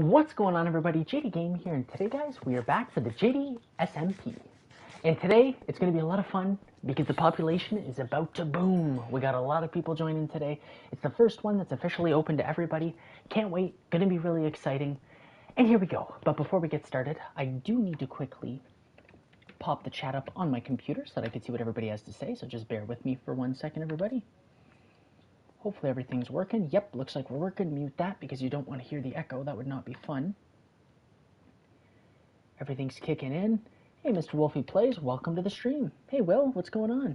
What's going on, everybody? JD Game here, and today, guys, we are back for the JD SMP. And today, it's going to be a lot of fun because the population is about to boom. We got a lot of people joining today. It's the first one that's officially open to everybody. Can't wait. Going to be really exciting. And here we go. But before we get started, I do need to quickly pop the chat up on my computer so that I can see what everybody has to say. So just bear with me for 1 second, everybody. Hopefully everything's working. Yep, looks like we're working. Mute that because you don't want to hear the echo. That would not be fun. Everything's kicking in. Hey, Mr. Wolfie Plays, welcome to the stream. Hey, Will, what's going on?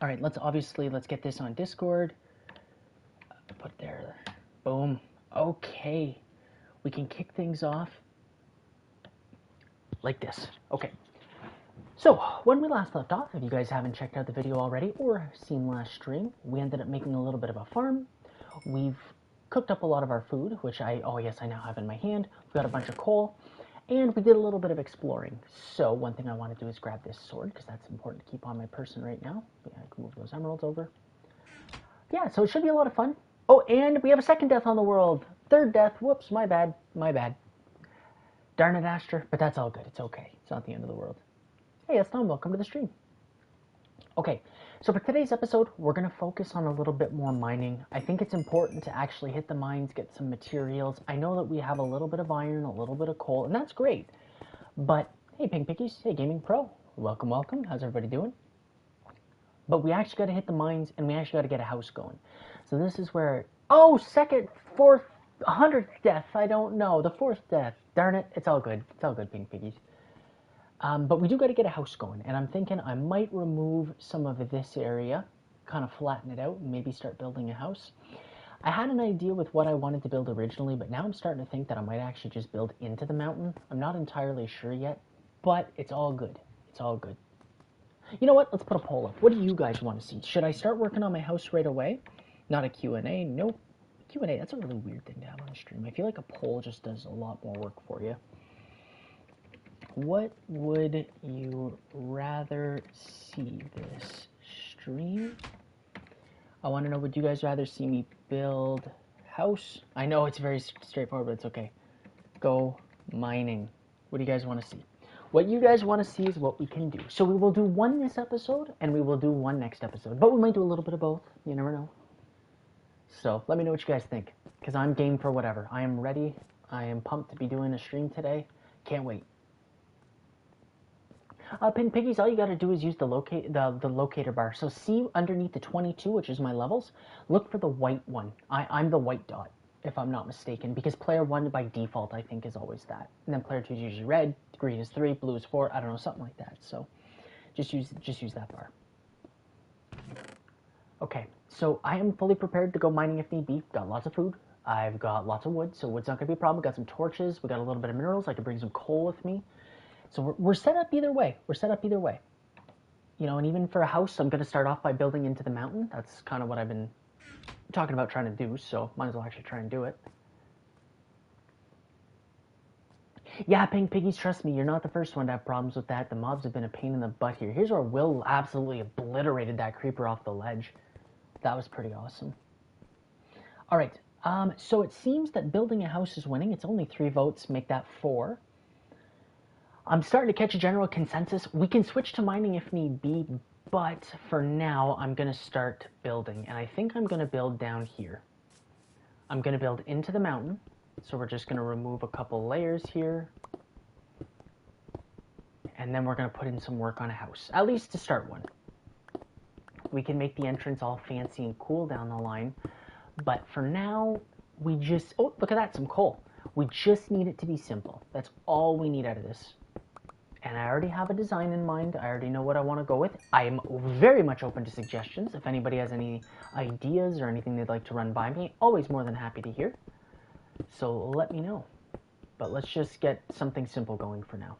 All right, let's get this on Discord. Put there. Boom. Okay. We can kick things off like this. Okay. So, when we last left off, if you guys haven't checked out the video already or seen last stream, we ended up making a little bit of a farm. We've cooked up a lot of our food, which oh yes, I now have in my hand. We've got a bunch of coal, and we did a little bit of exploring. So, one thing I want to do is grab this sword, because that's important to keep on my person right now. Yeah, I can move those emeralds over. Yeah, so it should be a lot of fun. Oh, and we have a second death on the world. Third death. Whoops, my bad. My bad. Darn it, Astra. But that's all good. It's okay. It's not the end of the world. Hey, it's Tom. Welcome to the stream. Okay, so for today's episode, we're going to focus on a little bit more mining. I think it's important to actually hit the mines, get some materials. I know that we have a little bit of iron, a little bit of coal, and that's great. But, hey, Pink Pickies. Hey, Gaming Pro. Welcome, welcome. How's everybody doing? But we actually got to hit the mines, and we actually got to get a house going. So this is where... Oh, second, fourth, 100th death. I don't know. The fourth death. Darn it. It's all good. It's all good, Pink Piggies. But we do got to get a house going, and I'm thinking I might remove some of this area, kind of flatten it out, and maybe start building a house. I had an idea with what I wanted to build originally, but now I'm starting to think that I might actually just build into the mountain. I'm not entirely sure yet, but it's all good. It's all good. You know what? Let's put a poll up. What do you guys want to see? Should I start working on my house right away? Not a Q&A. Nope. Q&A, that's a really weird thing to have on a stream. I feel like a poll just does a lot more work for you. What would you rather see this stream? I want to know, would you guys rather see me build house? I know it's very straightforward, but it's okay. Go mining. What do you guys want to see? What you guys want to see is what we can do. So we will do one this episode, and we will do one next episode. But we might do a little bit of both. You never know. So let me know what you guys think, because I'm game for whatever. I am ready. I am pumped to be doing a stream today. Can't wait. Pin Piggies, all you got to do is use the locator bar. So see underneath the 22, which is my levels, look for the white one. I'm the white dot, if I'm not mistaken, because player 1 by default, I think, is always that. And then player 2 is usually red, green is 3, blue is 4, I don't know, something like that. So just use that bar. Okay, so I am fully prepared to go mining if need be. Got lots of food. I've got lots of wood, so wood's not going to be a problem. Got some torches. We got a little bit of minerals. I can bring some coal with me. So we're set up either way. We're set up either way. You know, and even for a house, I'm going to start off by building into the mountain. That's kind of what I've been talking about trying to do, so might as well actually try and do it. Yeah, Pink Piggies, trust me, you're not the first one to have problems with that. The mobs have been a pain in the butt here. Here's where Will absolutely obliterated that creeper off the ledge. That was pretty awesome. All right, so it seems that building a house is winning. It's only 3 votes, make that 4. I'm starting to catch a general consensus. We can switch to mining if need be, but for now, I'm going to start building. And I think I'm going to build down here. I'm going to build into the mountain. So we're just going to remove a couple layers here. And then we're going to put in some work on a house, at least to start one. We can make the entrance all fancy and cool down the line. But for now, we just... Oh, look at that, some coal. We just need it to be simple. That's all we need out of this. And I already have a design in mind. I already know what I want to go with. I am very much open to suggestions. If anybody has any ideas or anything they'd like to run by me, always more than happy to hear. So let me know. But let's just get something simple going for now.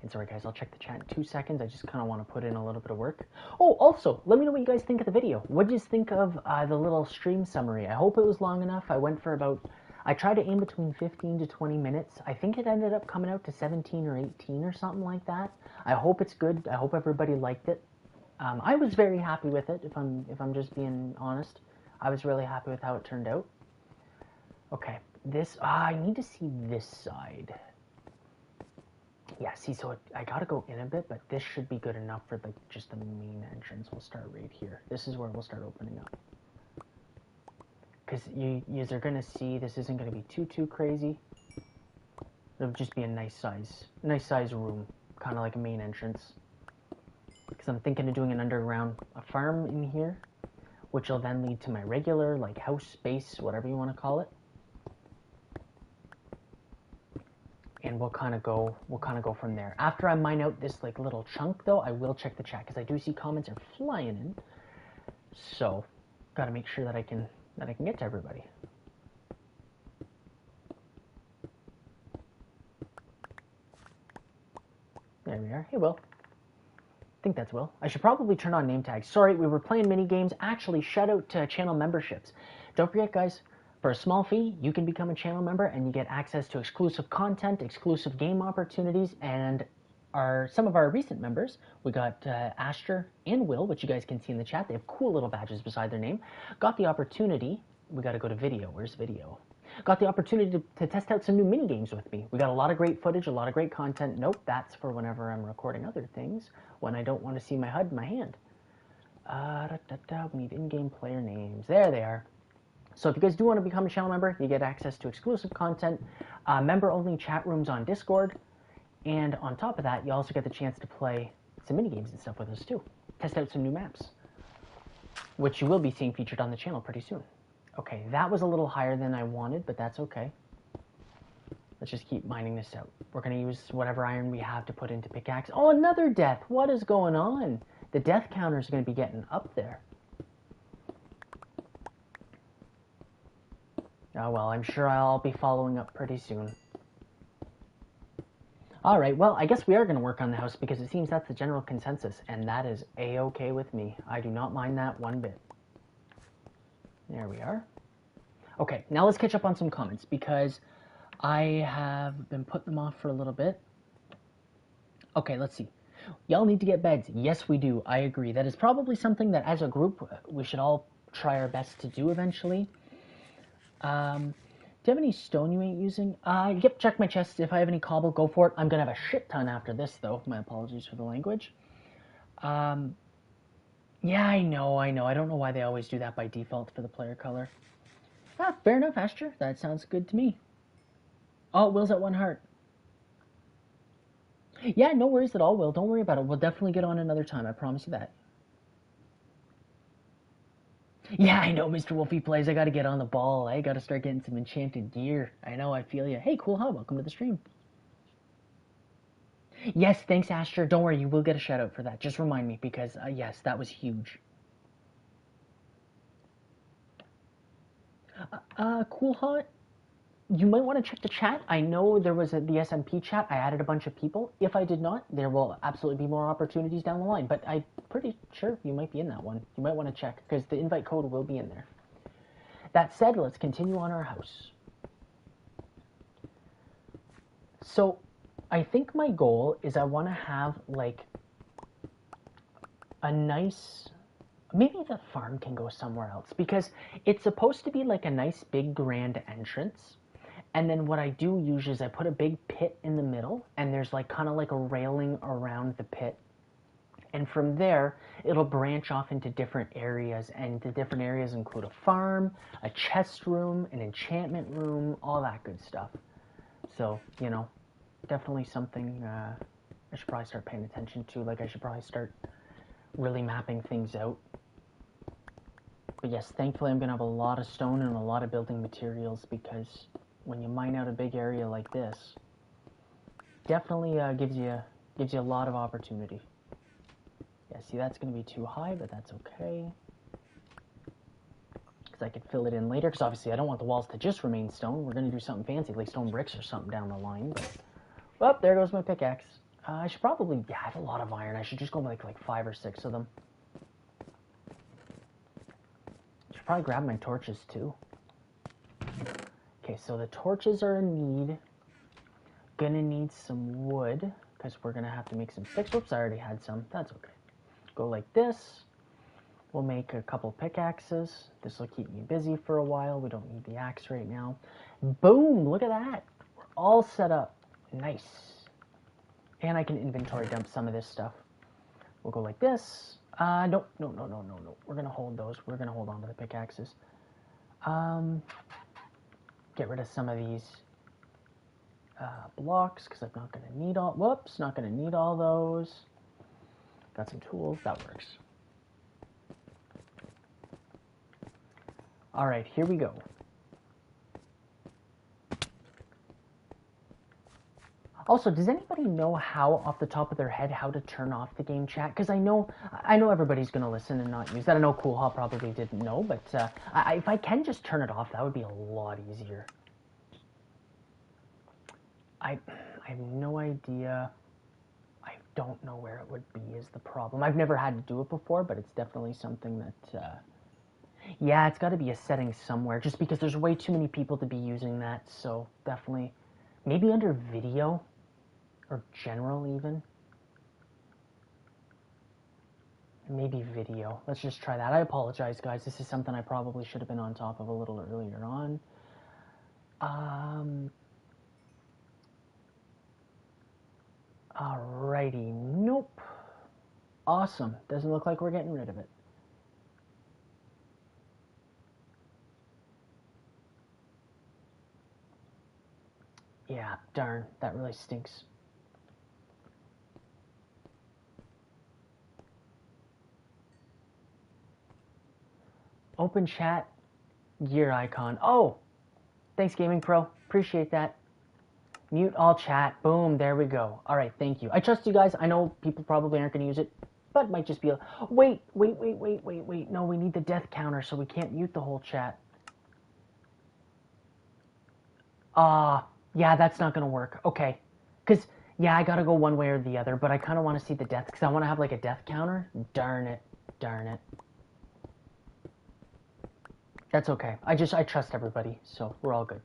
And sorry guys, I'll check the chat in 2 seconds. I just kind of want to put in a little bit of work. Oh, also, let me know what you guys think of the video. What did you think of the little stream summary? I hope it was long enough. I went for about... I tried to aim between 15 to 20 minutes. I think it ended up coming out to 17 or 18 or something like that. I hope it's good. I hope everybody liked it. I was very happy with it, if I'm just being honest. I was really happy with how it turned out. Okay, this, I need to see this side. Yeah, see, so I gotta go in a bit, but this should be good enough for like just the main entrance. We'll start right here. This is where we'll start opening up. Because you are gonna see this isn't gonna be too crazy. It'll just be a nice size room, kind of like a main entrance. Because I'm thinking of doing an underground, a farm in here, which will then lead to my regular like house, base, whatever you want to call it. And we'll kind of go from there. After I mine out this like little chunk though, I will check the chat because I do see comments are flying in. So, got to make sure that I can get to everybody. There we are. Hey, Will. I think that's Will. I should probably turn on name tags. Sorry, we were playing mini games. Actually, shout out to channel memberships. Don't forget, guys, for a small fee, you can become a channel member and you get access to exclusive content, exclusive game opportunities, and some of our recent members, we got Asher and Will, which you guys can see in the chat. They have cool little badges beside their name. Got the opportunity, we got to go to video. Where's video? Got the opportunity to test out some new mini games with me. We got a lot of great footage, a lot of great content. Nope, that's for whenever I'm recording other things, when I don't want to see my HUD in my hand. We need in-game player names. There they are. So if you guys do want to become a channel member, you get access to exclusive content, member-only chat rooms on Discord, and on top of that, you also get the chance to play some mini games and stuff with us too. Test out some new maps, which you will be seeing featured on the channel pretty soon. Okay, that was a little higher than I wanted, but that's okay. Let's just keep mining this out. We're going to use whatever iron we have to put into pickaxe. Oh, another death! What is going on? The death counter is going to be getting up there. Oh well, I'm sure I'll be following up pretty soon. Alright, well, I guess we are going to work on the house because it seems that's the general consensus, and that is a-okay with me. I do not mind that one bit. There we are. Okay, now let's catch up on some comments because I have been putting them off for a little bit. Okay, let's see. Y'all need to get beds. Yes, we do. I agree. That is probably something that as a group we should all try our best to do eventually. Do you have any stone you ain't using? Yep, check my chest. If I have any cobble, go for it. I'm going to have a shit ton after this, though. My apologies for the language. Yeah, I know. I don't know why they always do that by default for the player color. Fair enough, Asher. That sounds good to me. Oh, Will's at 1 heart. Yeah, no worries at all, Will. Don't worry about it. We'll definitely get on another time. I promise you that. Yeah, I know Mr. Wolfie plays. I gotta get on the ball. I gotta start getting some enchanted gear. I know, I feel you. Hey, Cool Huh, welcome to the stream. Yes, thanks, Asher. Don't worry, you will get a shout out for that. Just remind me, because, yes, that was huge. Cool Huh, you might want to check the chat. I know there was the SMP chat. I added a bunch of people. If I did not, there will absolutely be more opportunities down the line. But I'm pretty sure you might be in that one. You might want to check, because the invite code will be in there. That said, let's continue on our house. So, I think my goal is I want to have, like, a nice... Maybe the farm can go somewhere else, because it's supposed to be like a nice big grand entrance. And then what I do usually is I put a big pit in the middle, and there's like kind of like a railing around the pit. And from there, it'll branch off into different areas, and the different areas include a farm, a chest room, an enchantment room, all that good stuff. So, you know, definitely something I should probably start paying attention to. Like, I should probably start really mapping things out. But yes, thankfully I'm going to have a lot of stone and a lot of building materials, because when you mine out a big area like this, definitely gives you a lot of opportunity. Yeah, see, that's going to be too high, but that's okay, because I could fill it in later, because obviously I don't want the walls to just remain stone. We're going to do something fancy, like stone bricks or something down the line. But, well, there goes my pickaxe. I should probably, yeah, I have a lot of iron. I should just go make like 5 or 6 of them. Should probably grab my torches too. Okay, so the torches are in need. Gonna need some wood, because we're gonna have to make some sticks. Whoops, I already had some. That's okay. Go like this. We'll make a couple pickaxes. This will keep me busy for a while. We don't need the axe right now. Boom! Look at that. We're all set up. Nice. And I can inventory dump some of this stuff. We'll go like this. No. We're going to hold those. We're going to hold on to the pickaxes. Get rid of some of these blocks because I'm not going to need all... Whoops, not going to need all those. Got some tools. That works. All right, here we go. Also, does anybody know how, off the top of their head, how to turn off the game chat? Because I know everybody's going to listen and not use that. I know Coolhaw probably didn't know, but if I can just turn it off, that would be a lot easier. I have no idea. I don't know where it would be is the problem. I've never had to do it before, but it's definitely something that... yeah, it's got to be a setting somewhere, just because there's way too many people to be using that, so definitely... Maybe under video? Or general, even? Maybe video. Let's just try that. I apologize, guys. This is something I probably should have been on top of a little earlier on. Alrighty. Nope. Awesome. Doesn't look like we're getting rid of it. Yeah, darn. That really stinks. Open chat, gear icon. Oh, thanks, Gaming Pro. Appreciate that. Mute all chat. Boom, there we go. All right, thank you. I trust you guys. I know people probably aren't going to use it, but it might just be a... Wait. No, we need the death counter, so we can't mute the whole chat. Yeah, that's not going to work. Okay. Because, yeah, I got to go one way or the other, but I kind of want to see the death, because I want to have, like, a death counter. Darn it. That's okay. I trust everybody, so we're all good.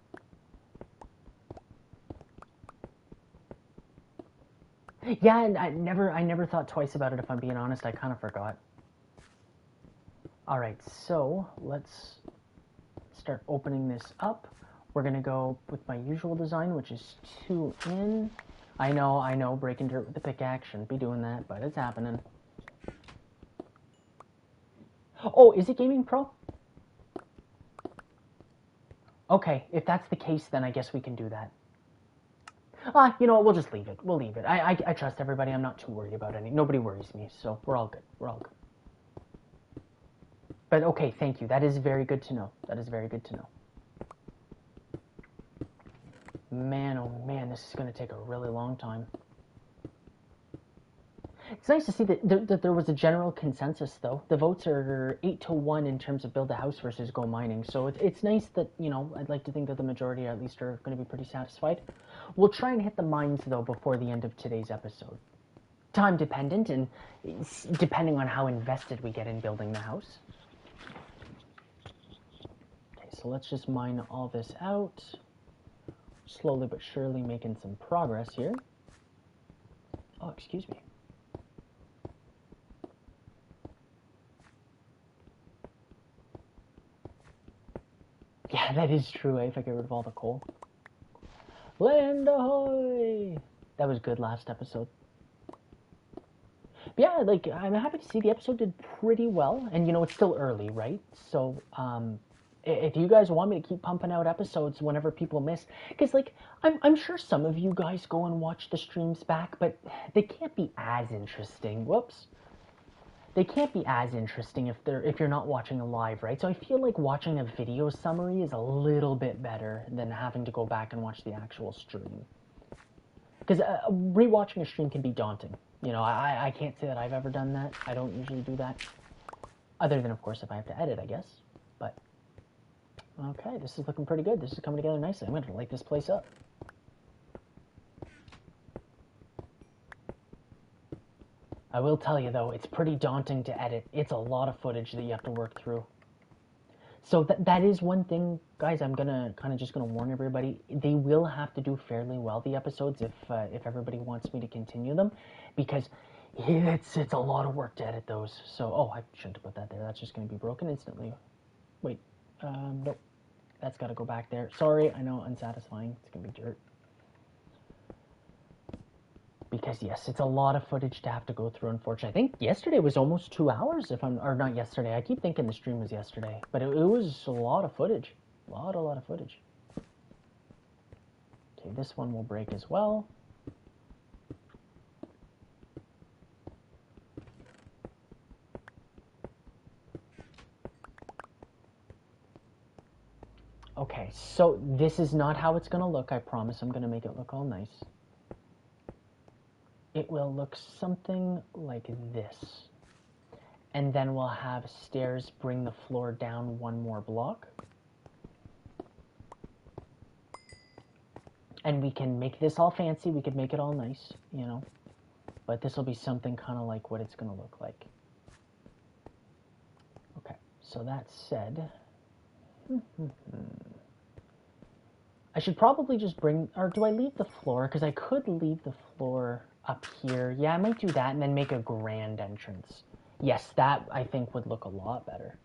Yeah, and I never thought twice about it, if I'm being honest. I kind of forgot. All right, so let's start opening this up. We're going to go with my usual design, which is 2 in. I know, breaking dirt with the pickaxe. Shouldn't be doing that, but it's happening. Oh, is it Gaming Pro? Okay, if that's the case, then I guess we can do that. You know what, we'll just leave it. We'll leave it. I trust everybody. I'm not too worried about any. Nobody worries me, so we're all good. We're all good. But okay, thank you. That is very good to know. That is very good to know. Man, oh man, this is going to take a really long time. It's nice to see that there was a general consensus, though. The votes are 8-1 in terms of build a house versus go mining. So it's nice that, you know, I'd like to think that the majority at least are going to be pretty satisfied. We'll try and hit the mines, though, before the end of today's episode. Time dependent, and depending on how invested we get in building the house. Okay, so let's just mine all this out. Slowly but surely making some progress here. Oh, excuse me. Yeah, that is true, if I get rid of all the coal. Land ahoy! That was good last episode. But yeah, like, I'm happy to see the episode did pretty well. And, you know, it's still early, right? So, if you guys want me to keep pumping out episodes whenever people miss... Because, like, I'm sure some of you guys go and watch the streams back, but they can't be as interesting. Whoops. They can't be as interesting if you're not watching a live, right? So I feel like watching a video summary is a little bit better than having to go back and watch the actual stream. Because rewatching a stream can be daunting. You know, I can't say that I've ever done that. I don't usually do that. Other than, of course, if I have to edit, I guess. But, okay, this is looking pretty good. This is coming together nicely. I'm going to light this place up. I will tell you, though, it's pretty daunting to edit. It's a lot of footage that you have to work through. So that is one thing, guys, I'm gonna just gonna warn everybody. They will have to do fairly well, the episodes, if everybody wants me to continue them, because It's a lot of work to edit those. So, oh, I shouldn't have put that there. That's just going to be broken instantly. Wait, nope. That's got to go back there. Sorry, I know, unsatisfying. It's going to be dirt. Because, yes, it's a lot of footage to have to go through, unfortunately. I think yesterday was almost 2 hours, or not yesterday. I keep thinking the stream was yesterday. But it was a lot of footage. A lot of footage. Okay, this one will break as well. Okay, so this is not how it's going to look. I promise I'm going to make it look all nice. It will look something like this. And then we'll have stairs bring the floor down one more block. And we can make this all fancy. We could make it all nice, you know. But this will be something kind of like what it's going to look like. Okay, so that said... I should probably just bring, or do I leave the floor? Because I could leave the floor up here. Yeah, I might do that and then make a grand entrance. Yes, that I think would look a lot better.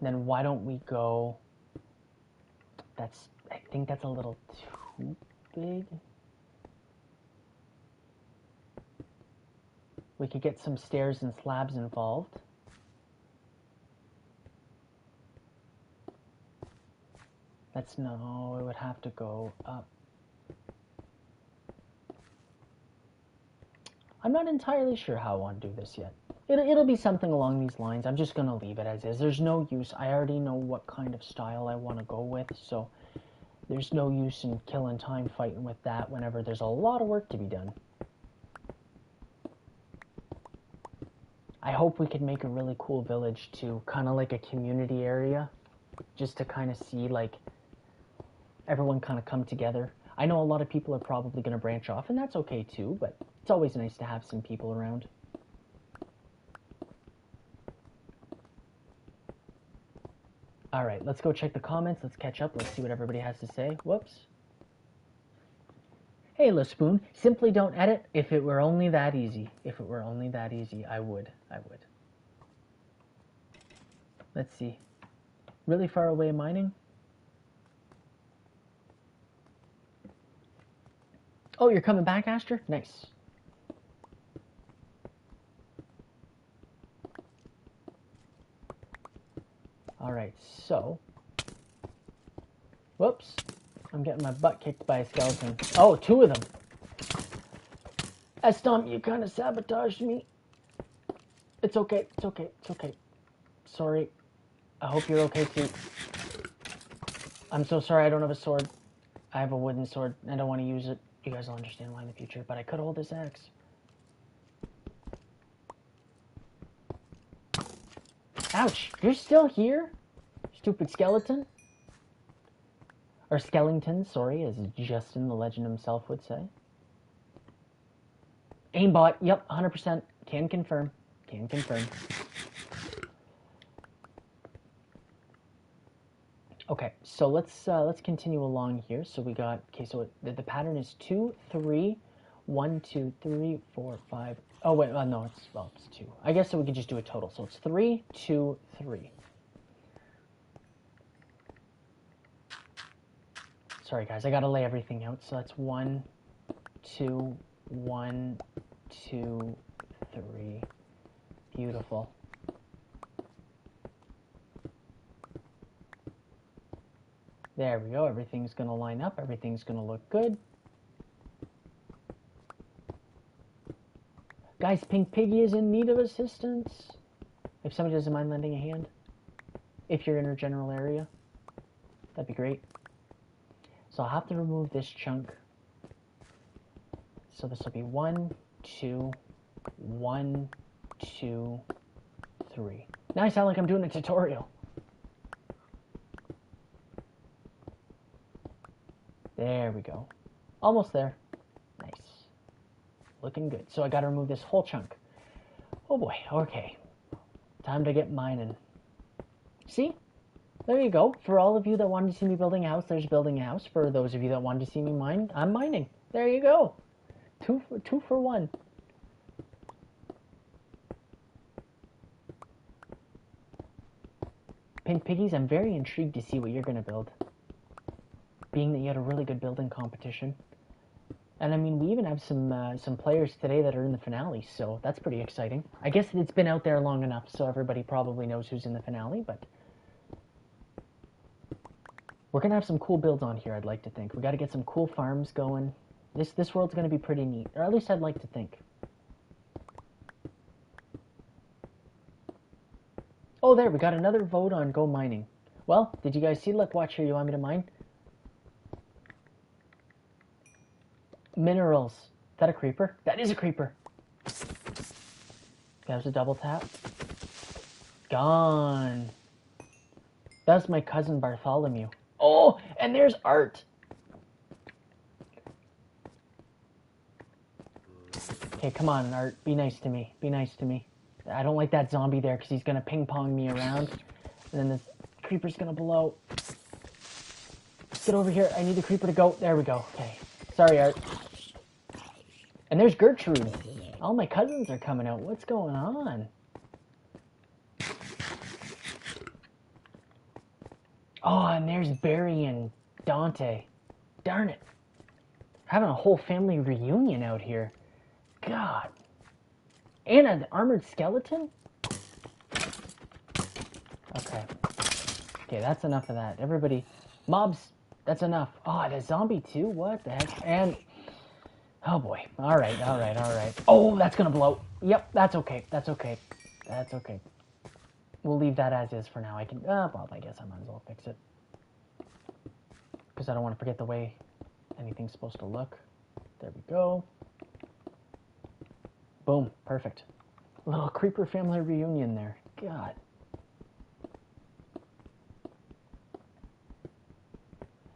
Then why don't we go, I think that's a little too big. We could get some stairs and slabs involved. No, it would have to go up. I'm not entirely sure how I want to do this yet. It'll be something along these lines. I'm just going to leave it as is. There's no use. I already know what kind of style I want to go with, so there's no use in killing time fighting with that whenever there's a lot of work to be done. I hope we can make a really cool village too, kind of like a community area, just to kind of see like everyone kind of come together. I know a lot of people are probably going to branch off, and that's okay too, but it's always nice to have some people around. Alright, let's go check the comments. Let's catch up. Let's see what everybody has to say. Whoops. Hey, LaSpoon. Simply don't edit. If it were only that easy. If it were only that easy, I would. Let's see. Really far away mining? Oh, you're coming back, Aster? Nice. Alright, so... Whoops. I'm getting my butt kicked by a skeleton. Oh, 2 of them. Estomp, you kind of sabotaged me. It's okay. Sorry. I hope you're okay too. I'm so sorry I don't have a sword. I have a wooden sword. I don't want to use it. You guys will understand why in the future, but I could hold this axe. Ouch! You're still here? Stupid skeleton? Or skeleton, sorry, as Justin the Legend himself would say. Aimbot, yep, 100%. Can confirm. Okay, so let's continue along here. So we got, okay, so the pattern is 2, 3, 1, 2, 3, 4, 5. Oh wait, no, it's 2. I guess so we could just do a total. So it's 3, 2, 3. Sorry guys, I gotta lay everything out. So that's 1, 2, 1, 2, 3. Beautiful. There we go. Everything's going to line up. Everything's going to look good. Guys, Pink Piggy is in need of assistance. If somebody doesn't mind lending a hand. If you're in her general area. That'd be great. So I'll have to remove this chunk. So this will be 1, 2, 1, 2, 3. Now I sound like I'm doing a tutorial. There we go. Almost there. Nice. Looking good. So I gotta remove this whole chunk. Oh boy, okay. Time to get mining. See? There you go. For all of you that wanted to see me building a house, there's building a house. For those of you that wanted to see me mine, I'm mining. There you go. Two for one. Pink Piggies, I'm very intrigued to see what you're going to build. Being that you had a really good building competition. And I mean, we even have some players today that are in the finale, so that's pretty exciting. I guess it's been out there long enough, so everybody probably knows who's in the finale, but we're going to have some cool builds on here, I'd like to think. We got to get some cool farms going. This world's going to be pretty neat, or at least I'd like to think. Oh, there, we got another vote on go mining. Well, did you guys see? Look, watch here, you want me to mine? Minerals. Is that a creeper? That is a creeper. That was a double tap. Gone. That's my cousin Bartholomew. Oh, and there's Art. Okay, come on, Art. Be nice to me. Be nice to me. I don't like that zombie there because he's going to ping-pong me around. And then this creeper's going to blow. Get over here. I need the creeper to go. There we go. Okay. Sorry, Art. And there's Gertrude. All my cousins are coming out. What's going on? Oh, and there's Barry and Dante. Darn it. Having a whole family reunion out here. God. And an armored skeleton? Okay. Okay, that's enough of that. Everybody, mobs, that's enough. Oh, and a zombie too? What the heck? And, oh boy. Alright, alright, alright. Oh, that's gonna blow. Yep, that's okay. That's okay. That's okay. We'll leave that as is for now. I can, well, I guess I might as well fix it. Because I don't want to forget the way anything's supposed to look. There we go. Boom, perfect. Little creeper family reunion there. God.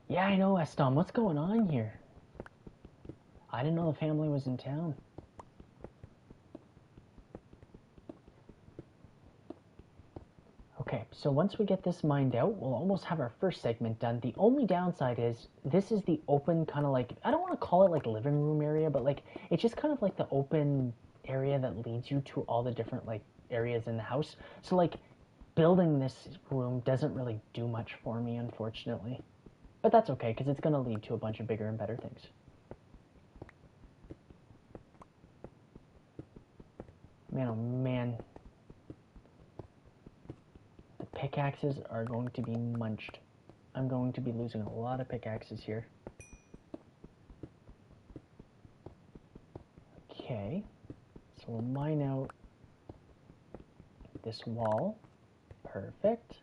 Yeah, I know, Estom. What's going on here? I didn't know the family was in town. Okay, so once we get this mined out, we'll almost have our first segment done. The only downside is this is the open kind of like, I don't want to call it like living room area, but like it's just kind of like the open area that leads you to all the different like areas in the house. So like building this room doesn't really do much for me, unfortunately. But that's okay, because it's going to lead to a bunch of bigger and better things. Man, oh man. The pickaxes are going to be munched. I'm going to be losing a lot of pickaxes here. Okay. So we'll mine out this wall. Perfect.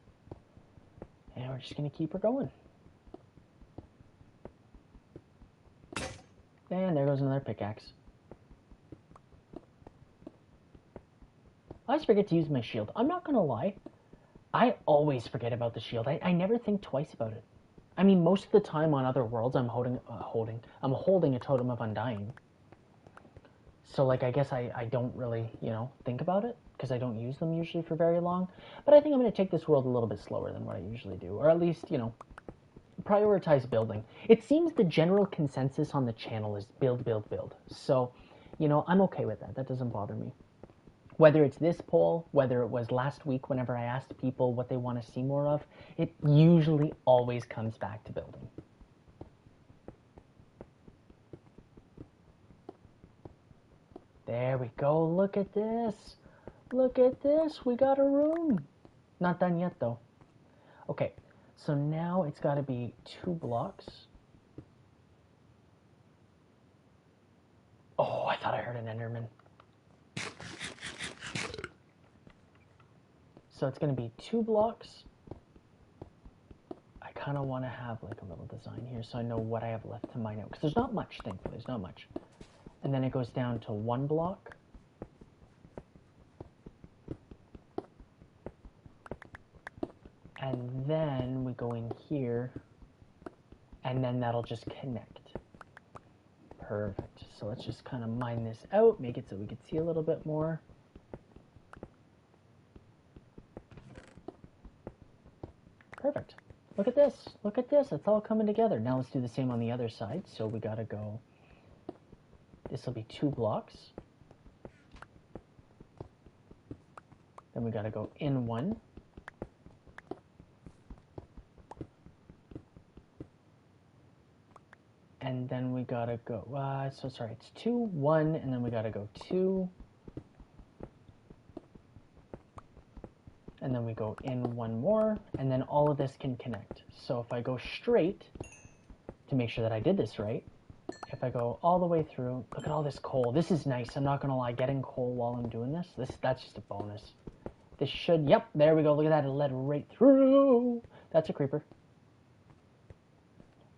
And we're just going to keep her going. And there goes another pickaxe. I always forget to use my shield. I'm not going to lie. I always forget about the shield. I never think twice about it. I mean, most of the time on other worlds, I'm holding a Totem of Undying. So, like, I guess I don't really, you know, think about it, because I don't use them usually for very long. But I think I'm going to take this world a little bit slower than what I usually do. Or at least, you know, prioritize building. It seems the general consensus on the channel is build, build, build. So, you know, I'm okay with that. That doesn't bother me. Whether it's this poll, whether it was last week whenever I asked people what they want to see more of, it usually always comes back to building. There we go. Look at this. Look at this. We got a room. Not done yet, though. Okay, so now it's got to be 2 blocks. Oh, I thought I heard an Enderman. So it's going to be 2 blocks. I kind of want to have like a little design here so I know what I have left to mine out. Because there's not much, thankfully. There's not much. And then it goes down to 1 block. And then we go in here. And then that'll just connect. Perfect. So let's just kind of mine this out. Make it so we can see a little bit more. Perfect. Look at this. Look at this. It's all coming together. Now let's do the same on the other side. So we gotta go, this will be 2 blocks. Then we gotta go in 1. And then we gotta go, so sorry, it's 2, 1, and then we gotta go 2. And then we go in 1 more, and then all of this can connect. So if I go straight, to make sure that I did this right, if I go all the way through, look at all this coal. This is nice, I'm not gonna lie, getting coal while I'm doing this, that's just a bonus. This should, yep, there we go, look at that, it led right through. That's a creeper.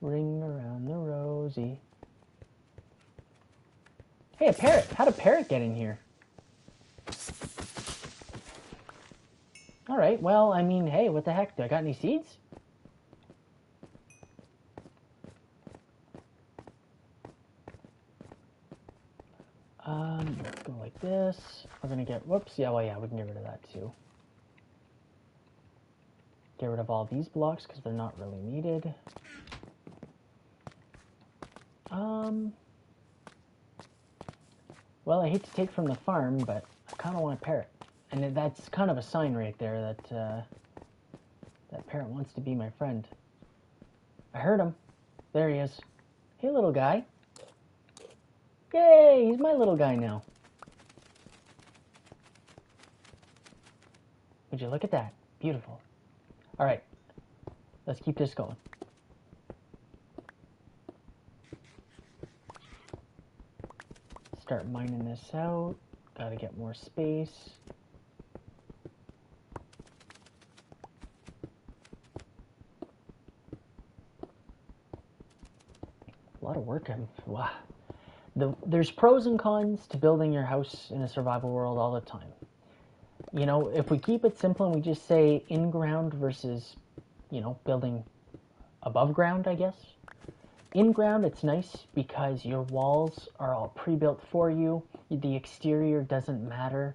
Ring around the rosy. Hey, a parrot. How'd a parrot get in here? Alright, well, I mean, hey, what the heck? Do I got any seeds? Let's go like this. We're gonna get, whoops, yeah, well, yeah, we can get rid of that too. Get rid of all these blocks because they're not really needed. Well, I hate to take from the farm, but I kind of want a parrot. And that's kind of a sign right there that that parrot wants to be my friend. I heard him. There he is. Hey, little guy. Yay, he's my little guy now. Would you look at that? Beautiful. All right, let's keep this going. Start mining this out. Gotta get more space. A lot of work. Wow. There's pros and cons to building your house in a survival world all the time. You know, if we keep it simple and we just say in ground versus, you know, building above ground, I guess. In ground, it's nice because your walls are all pre-built for you. The exterior doesn't matter.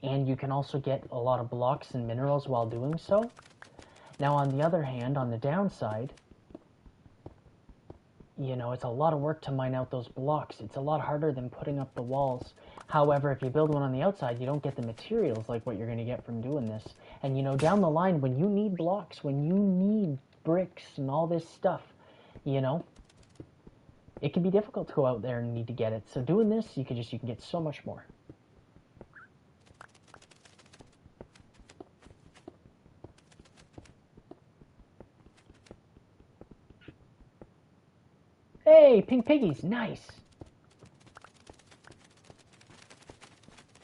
And you can also get a lot of blocks and minerals while doing so. Now, on the other hand, on the downside, you know, it's a lot of work to mine out those blocks. It's a lot harder than putting up the walls. However, if you build one on the outside, you don't get the materials like what you're going to get from doing this. And, you know, down the line, when you need blocks, when you need bricks and all this stuff, you know, it can be difficult to go out there and need to get it. So doing this, you can get so much more. Hey, pink piggies, nice.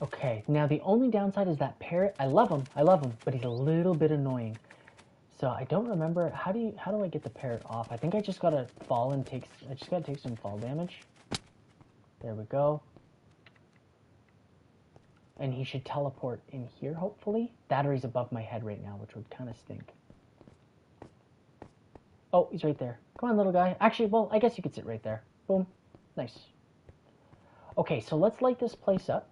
Okay, now the only downside is that parrot. I love him, but he's a little bit annoying. So I don't remember, how do I get the parrot off? I think I just gotta take some fall damage. There we go. And he should teleport in here, hopefully. That or he's above my head right now, which would kind of stink. Oh, he's right there. Come on, little guy. Actually, well, I guess you could sit right there. Boom. Nice. Okay, so let's light this place up.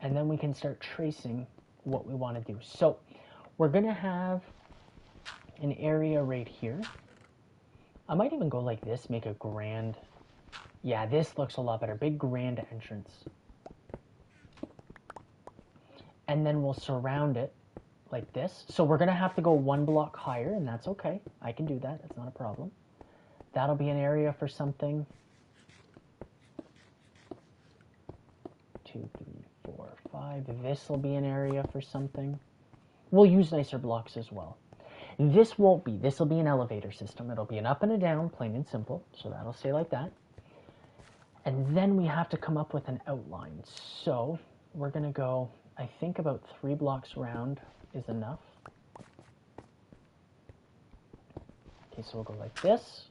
And then we can start tracing what we want to do. So we're going to have an area right here. I might even go like this, make a grand... Yeah, this looks a lot better. Big grand entrance. And then we'll surround it like this. So we're going to have to go 1 block higher, and that's okay. I can do that. That's not a problem. That'll be an area for something. 2, 3, 4, 5. This will be an area for something. We'll use nicer blocks as well. This won't be. This will be an elevator system. It'll be an up and a down, plain and simple. So that'll stay like that. And then we have to come up with an outline. So we're going to go, I think about 3 blocks round is enough. Okay, so we'll go like this.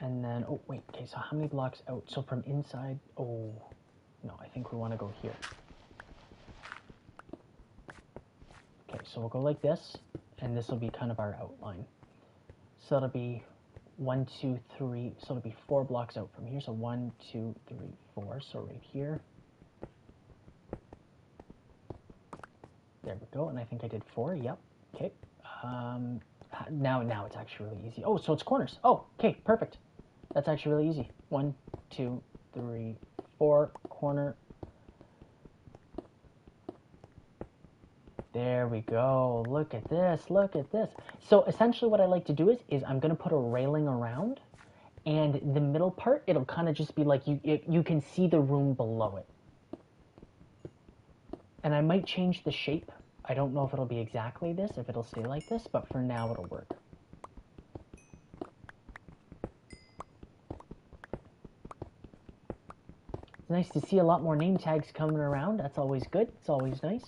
And then, oh, wait, okay, so how many blocks out? So from inside, oh, no, I think we want to go here. Okay, so we'll go like this, and this will be kind of our outline. So it'll be 1, 2, 3, so it'll be 4 blocks out from here. So 1, 2, 3, 4, so right here. There we go, and I think I did 4, yep. Okay. Now it's actually really easy. Oh, so it's corners. Oh, okay, perfect. That's actually really easy. 1, 2, 3, 4, corner. There we go. Look at this. Look at this. So essentially what I like to do is I'm going to put a railing around, and the middle part, it'll kind of just be like you can see the room below it. And I might change the shape. I don't know if it'll be exactly this, if it'll stay like this, but for now it'll work. It's nice to see a lot more name tags coming around. That's always good. It's always nice.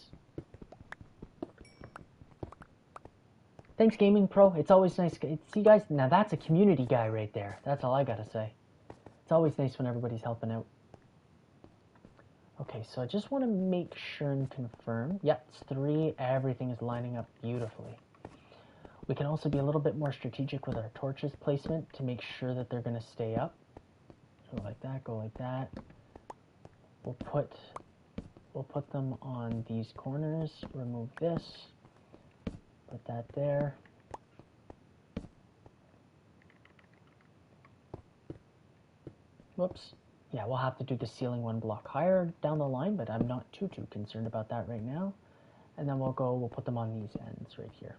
Thanks, Gaming Pro. It's always nice. See, guys, now that's a community guy right there. That's all I gotta say. It's always nice when everybody's helping out. Okay, so I just want to make sure and confirm. Yep, it's 3. Everything is lining up beautifully. We can also be a little bit more strategic with our torches placement to make sure that they're going to stay up. Go like that, go like that. We'll put them on these corners. Remove this. Put that there. Whoops. Yeah, we'll have to do the ceiling 1 block higher down the line, but I'm not too concerned about that right now. And then we'll put them on these ends right here.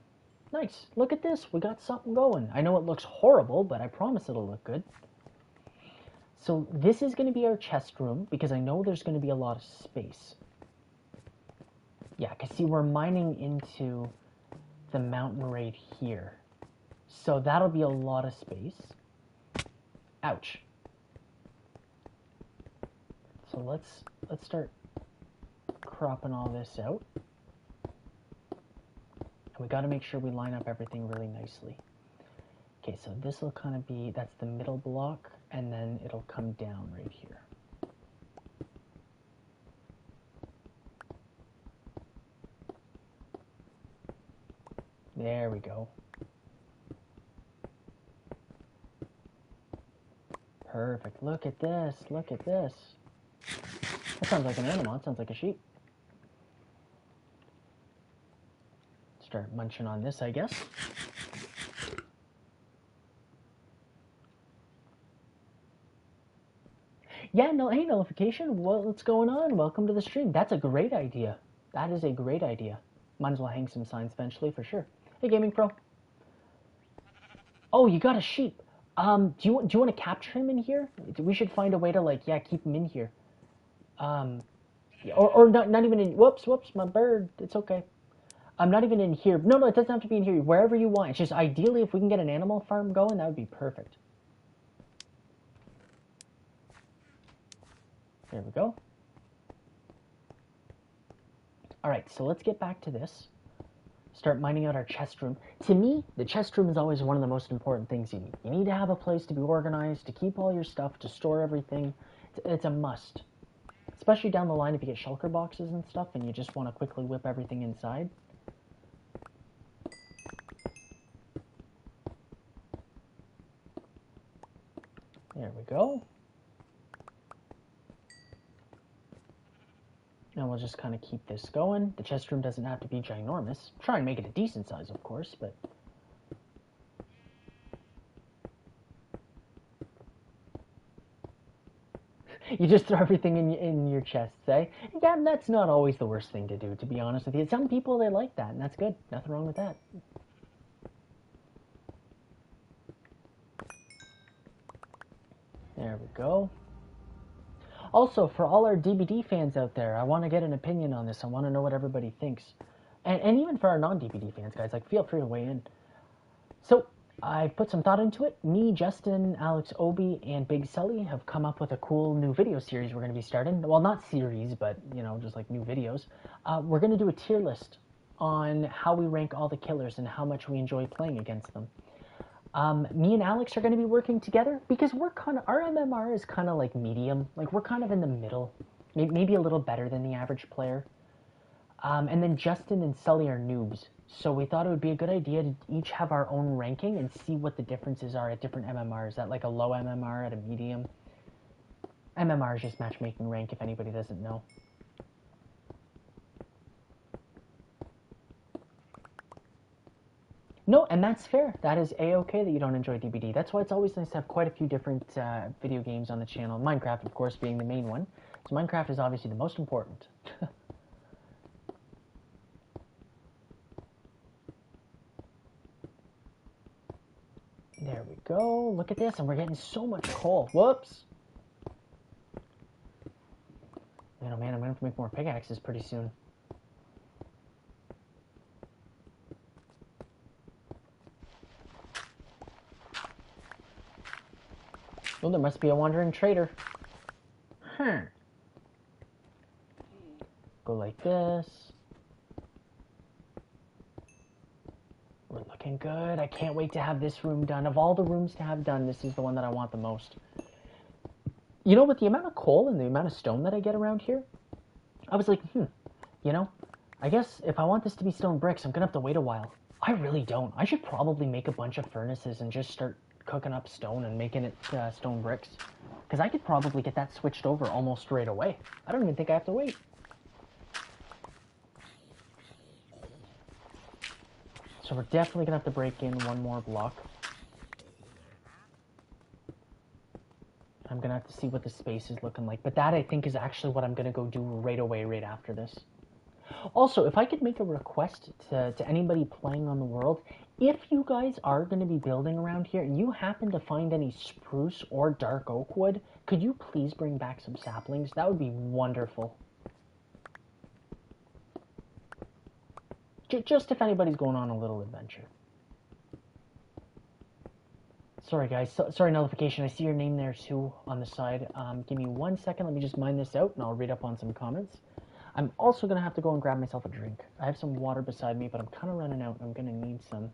Nice. Look at this. We got something going. I know it looks horrible, but I promise it'll look good. So this is going to be our chest room, because I know there's going to be a lot of space. Yeah, because see, we're mining into the mountain right here. So that'll be a lot of space. Ouch. So let's start cropping all this out. And we got to make sure we line up everything really nicely. Okay, so this will kind of be, that's the middle block, and then it'll come down right here. There we go. Perfect. Look at this. Look at this. That sounds like an animal. That sounds like a sheep. Start munching on this, I guess. Yeah, no, hey, notification. What's going on? Welcome to the stream. That's a great idea. That is a great idea. Might as well hang some signs eventually for sure. Hey, Gaming Pro. Oh, you got a sheep. Do you want to capture him in here? We should find a way to keep him in here. Or not even in. Whoops, my bird. It's okay. I'm not even in here. No, it doesn't have to be in here. Wherever you want. It's just ideally if we can get an animal farm going, that would be perfect. There we go. Alright, so let's get back to this. Start mining out our chest room. To me, the chest room is always one of the most important things you need. You need to have a place to be organized, to keep all your stuff, to store everything. It's a must. Especially down the line if you get shulker boxes and stuff and you just want to quickly whip everything inside. There we go. And we'll just kind of keep this going. The chest room doesn't have to be ginormous. Try and make it a decent size, of course, but... You just throw everything in your chests, eh? Yeah, that's not always the worst thing to do, to be honest with you. Some people, they like that, and that's good. Nothing wrong with that. There we go. Also, for all our DBD fans out there, I want to get an opinion on this. I want to know what everybody thinks. And even for our non-DBD fans, guys, feel free to weigh in. So, I've put some thought into it. Me, Justin, Alex Obi, and Big Sully have come up with a cool new video series we're going to be starting. Well, not series, but, just like new videos. We're going to do a tier list on how we rank all the killers and how much we enjoy playing against them. Me and Alex are going to be working together because our MMR is kind of like medium. Like, we're kind of in the middle. Maybe a little better than the average player. And then Justin and Sully are noobs. So we thought it would be a good idea to each have our own ranking and see what the differences are at different MMRs. At like a low MMR, at a medium. MMR is just matchmaking rank if anybody doesn't know. No, and that's fair. That is a-okay that you don't enjoy DBD. That's why it's always nice to have quite a few different video games on the channel. Minecraft, of course, being the main one. So Minecraft is obviously the most important. There we go. Look at this, and we're getting so much coal. Whoops. Man, oh man, I'm going to have to make more pickaxes pretty soon. Oh, there must be a wandering trader. Go like this. We're looking good. I can't wait to have this room done. Of all the rooms to have done, this is the one that I want the most. You know, with the amount of coal and the amount of stone that I get around here, I was like, you know, I guess if I want this to be stone bricks, I'm going to have to wait a while. I really don't. I should probably make a bunch of furnaces and just start cooking up stone and making it stone bricks. Because I could probably get that switched over almost right away. I don't even think I have to wait. So we're definitely going to have to break in one more block. I'm going to have to see what the space is looking like. But that, I think, is actually what I'm going to go do right away, right after this. Also, if I could make a request to anybody playing on the world, if you guys are going to be building around here and you happen to find any spruce or dark oak wood, could you please bring back some saplings? That would be wonderful. Just if anybody's going on a little adventure. Sorry guys, sorry nullification, I see your name there too on the side. Give me 1 second, let me just mine this out and I'll read up on some comments. I'm also going to have to go and grab myself a drink. I have some water beside me, but I'm kind of running out and I'm going to need some.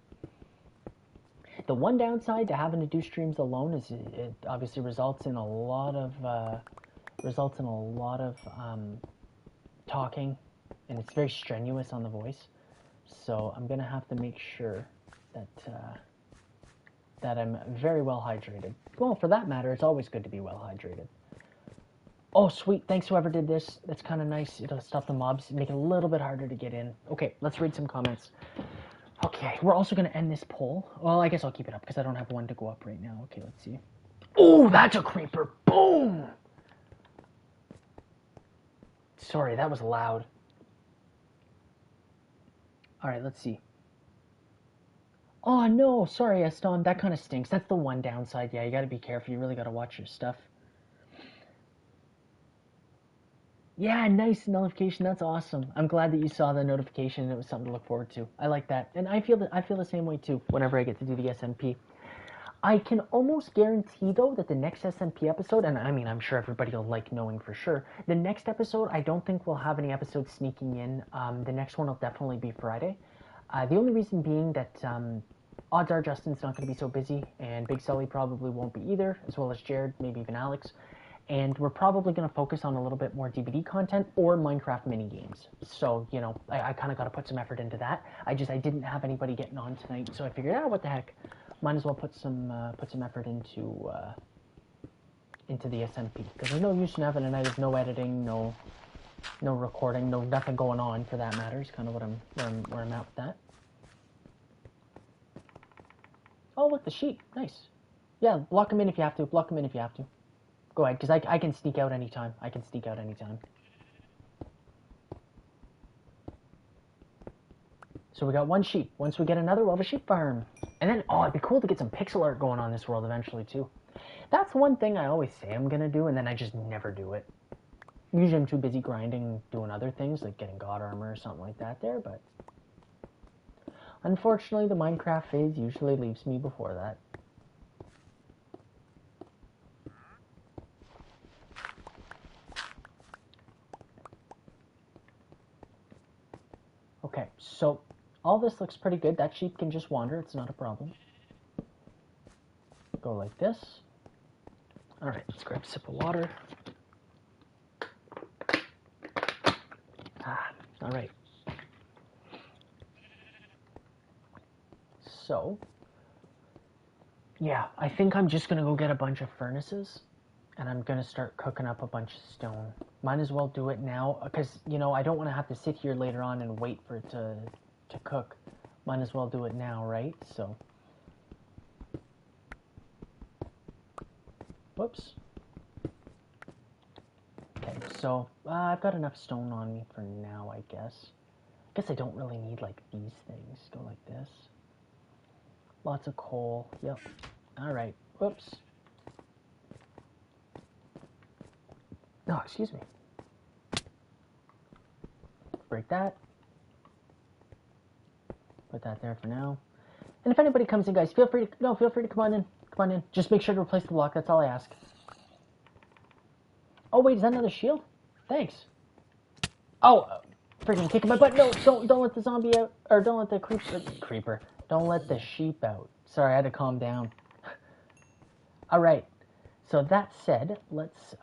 The one downside to having to do streams alone is it obviously results in a lot of talking, and it's very strenuous on the voice. So I'm going to have to make sure that that I'm very well hydrated. Well, for that matter, it's always good to be well hydrated. Oh, sweet. Thanks, whoever did this. That's kind of nice. It'll stop the mobs, make it a little bit harder to get in. Okay, let's read some comments. Okay, we're also going to end this poll. Well, I guess I'll keep it up because I don't have one to go up right now. Okay, let's see. Oh, that's a creeper. Boom! Sorry, that was loud. All right, let's see. Oh, no. Sorry, Eston. That kind of stinks. That's the one downside. Yeah, you got to be careful. You really got to watch your stuff. Yeah, nice nullification. That's awesome. I'm glad that you saw the notification and it was something to look forward to. I like that. And I feel the same way too whenever I get to do the SMP. I can almost guarantee though that the next SMP episode, and I mean I'm sure everybody will like knowing for sure, the next episode I don't think we'll have any episodes sneaking in. The next one will definitely be Friday. The only reason being that odds are Justin's not going to be so busy and Big Sully probably won't be either, as well as Jared, maybe even Alex. And we're probably going to focus on a little bit more DBD content or Minecraft mini games. So, you know, I kind of got to put some effort into that. I didn't have anybody getting on tonight, so I figured, what the heck, might as well put some effort into the SMP, because there's no use in having a night of no editing, no recording, nothing going on for that matter. Is kind of where I'm at with that. Oh, look, the sheep, nice. Yeah, block them in if you have to. Block them in if you have to. Go ahead, because I can sneak out anytime. So we got one sheep. Once we get another, we'll have a sheep farm. And then, it'd be cool to get some pixel art going on this world eventually, too. That's one thing I always say I'm going to do, and then I just never do it. Usually I'm too busy grinding, doing other things, like getting god armor or something like that there, but unfortunately, the Minecraft phase usually leaves me before that. Okay, so all this looks pretty good. That sheep can just wander. It's not a problem. Go like this. All right, let's grab a sip of water. All right. So, yeah, I think I'm just going to go get a bunch of furnaces, and I'm going to start cooking up a bunch of stone. Might as well do it now, because, you know, I don't want to have to sit here later on and wait for it to cook Might as well do it now, right? So, whoops. Okay, so I've got enough stone on me for now, I guess. I guess I don't really need like these things. Go like this. Lots of coal. Yep. All right. Whoops. No, excuse me. Break that. Put that there for now. And if anybody comes in, guys, feel free to come on in. Come on in. Just make sure to replace the block. That's all I ask. Oh wait, is that another shield? Thanks. Oh, freaking kicking my butt. No, don't let the zombie out, or don't let the creeper. Don't let the sheep out. Sorry, I had to calm down. All right. So that said, let's